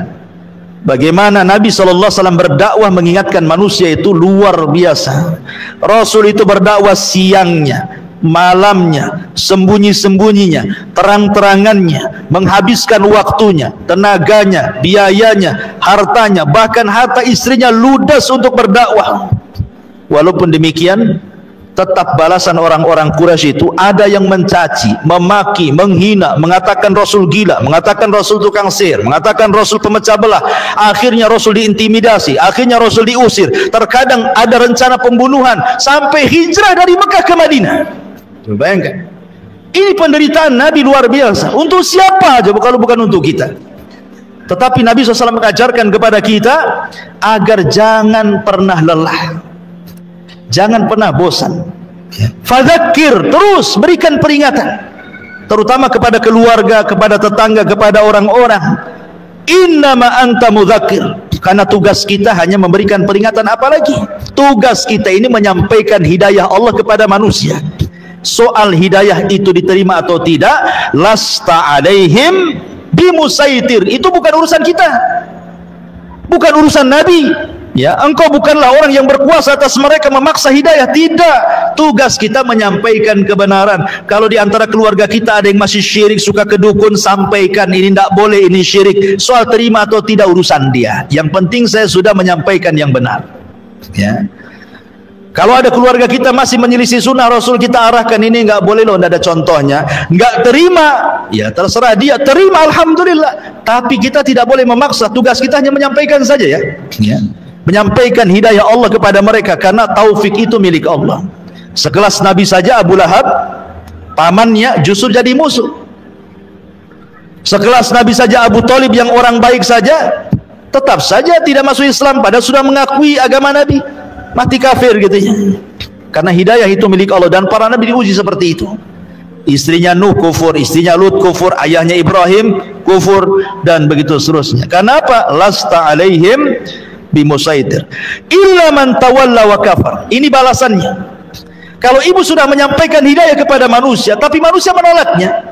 bagaimana Nabi SAW berdakwah mengingatkan manusia itu luar biasa. Rasul itu berdakwah siangnya, malamnya, sembunyi-sembunyinya, terang-terangannya, menghabiskan waktunya, tenaganya, biayanya, hartanya, bahkan harta istrinya ludas untuk berdakwah. Walaupun demikian, tetap balasan orang-orang Quraisy itu ada yang mencaci, memaki, menghina, mengatakan Rasul gila, mengatakan Rasul tukang sihir, mengatakan Rasul pemecah belah. Akhirnya Rasul diintimidasi, akhirnya Rasul diusir. Terkadang ada rencana pembunuhan sampai hijrah dari Mekah ke Madinah. Bayangkan. Ini penderitaan Nabi luar biasa. Untuk siapa coba kalau bukan untuk kita? Tetapi Nabi SAW mengajarkan kepada kita agar jangan pernah lelah, jangan pernah bosan. Fadzakir, terus berikan peringatan, terutama kepada keluarga, kepada tetangga, kepada orang-orang. Innama anta mudzakir, karena tugas kita hanya memberikan peringatan. Apalagi tugas kita ini menyampaikan hidayah Allah kepada manusia. Soal hidayah itu diterima atau tidak, lasta alaihim bimusaitir, itu bukan urusan kita, bukan urusan Nabi. Ya, engkau bukanlah orang yang berkuasa atas mereka memaksa hidayah. Tidak, tugas kita menyampaikan kebenaran. Kalau di antara keluarga kita ada yang masih syirik, suka ke dukun, sampaikan ini tidak boleh, ini syirik. Soal terima atau tidak urusan dia. Yang penting saya sudah menyampaikan yang benar. Ya. Kalau ada keluarga kita masih menyelisih sunnah Rasul, kita arahkan ini nggak boleh loh, nggak ada contohnya. Nggak terima, ya terserah dia. Terima, alhamdulillah. Tapi kita tidak boleh memaksa. Tugas kita hanya menyampaikan saja, ya. Menyampaikan hidayah Allah kepada mereka, karena taufik itu milik Allah. Sekelas Nabi saja Abu Lahab, pamannya justru jadi musuh. Sekelas Nabi saja Abu Thalib yang orang baik saja, tetap saja tidak masuk Islam, padahal sudah mengakui agama Nabi. Mati kafir gitu ya. Karena hidayah itu milik Allah, dan para nabi diuji seperti itu. Istrinya Nuh kufur, istrinya Lut kufur, ayahnya Ibrahim kufur, dan begitu seterusnya. Kenapa? Lasta alaihim bimusaitir illa man tawalla wa kafar. Ini balasannya. Kalau ibu sudah menyampaikan hidayah kepada manusia, tapi manusia menolaknya,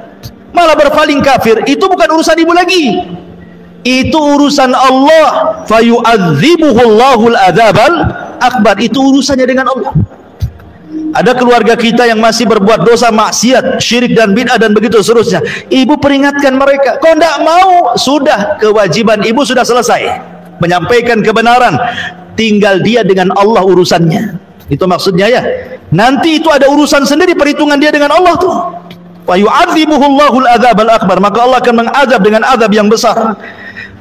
malah berpaling kafir, itu bukan urusan ibu lagi. Itu urusan Allah. Fayu'adzibuhullahul adzabal akbar. Itu urusannya dengan Allah. Ada keluarga kita yang masih berbuat dosa maksiat, syirik dan bid'ah dan begitu seterusnya. Ibu peringatkan mereka. Kau tidak mau, sudah, kewajiban ibu sudah selesai, menyampaikan kebenaran. Tinggal dia dengan Allah urusannya. Itu maksudnya, ya. Nanti itu ada urusan sendiri, perhitungan dia dengan Allah tuh. Fayu'adzibuhullahul adzabal akbar. Maka Allah akan mengazab dengan azab yang besar.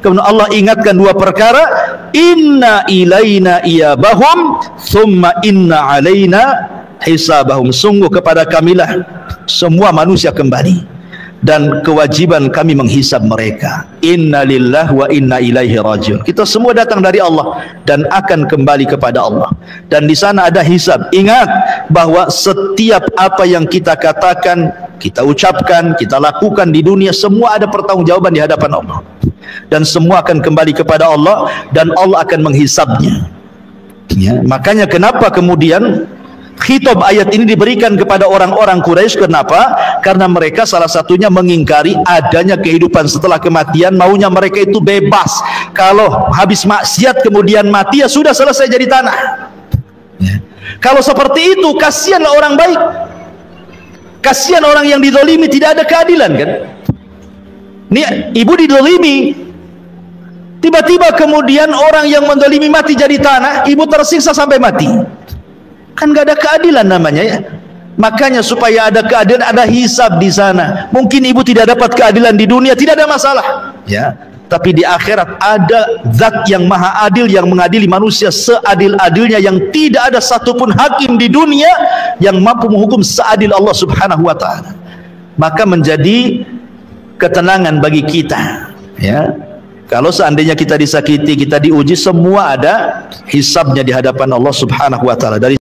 Kemudian Allah ingatkan dua perkara, inna ilaina iyabahum thumma inna alaina hisabahum. Sungguh kepada kamilah semua manusia kembali, dan kewajiban kami menghisab mereka. Inna lillahi wa inna ilaihi rajiun. Kita semua datang dari Allah dan akan kembali kepada Allah, dan di sana ada hisab. Ingat bahwa setiap apa yang kita katakan, kita ucapkan, kita lakukan di dunia, semua ada pertanggungjawaban di hadapan Allah, dan semua akan kembali kepada Allah, dan Allah akan menghisabnya. Ya, makanya kenapa kemudian khitab ayat ini diberikan kepada orang-orang Quraisy? Kenapa? Karena mereka salah satunya mengingkari adanya kehidupan setelah kematian. Maunya mereka itu bebas. Kalau habis maksiat kemudian mati, ya sudah, selesai jadi tanah. Ya. Kalau seperti itu, kasihanlah orang baik. Kasihan orang yang dizalimi, tidak ada keadilan, kan? Ini ibu dizalimi, tiba-tiba kemudian orang yang menzalimi mati jadi tanah, ibu tersiksa sampai mati. Kan gak ada keadilan namanya, ya. Makanya supaya ada keadilan, ada hisab di sana. Mungkin ibu tidak dapat keadilan di dunia, tidak ada masalah, ya. Tapi di akhirat ada zat yang maha adil, yang mengadili manusia seadil-adilnya, yang tidak ada satupun hakim di dunia yang mampu menghukum seadil Allah subhanahu wa ta'ala. Maka menjadi ketenangan bagi kita, ya. Kalau seandainya kita disakiti, kita diuji, semua ada hisabnya di hadapan Allah subhanahu wa ta'ala. Dari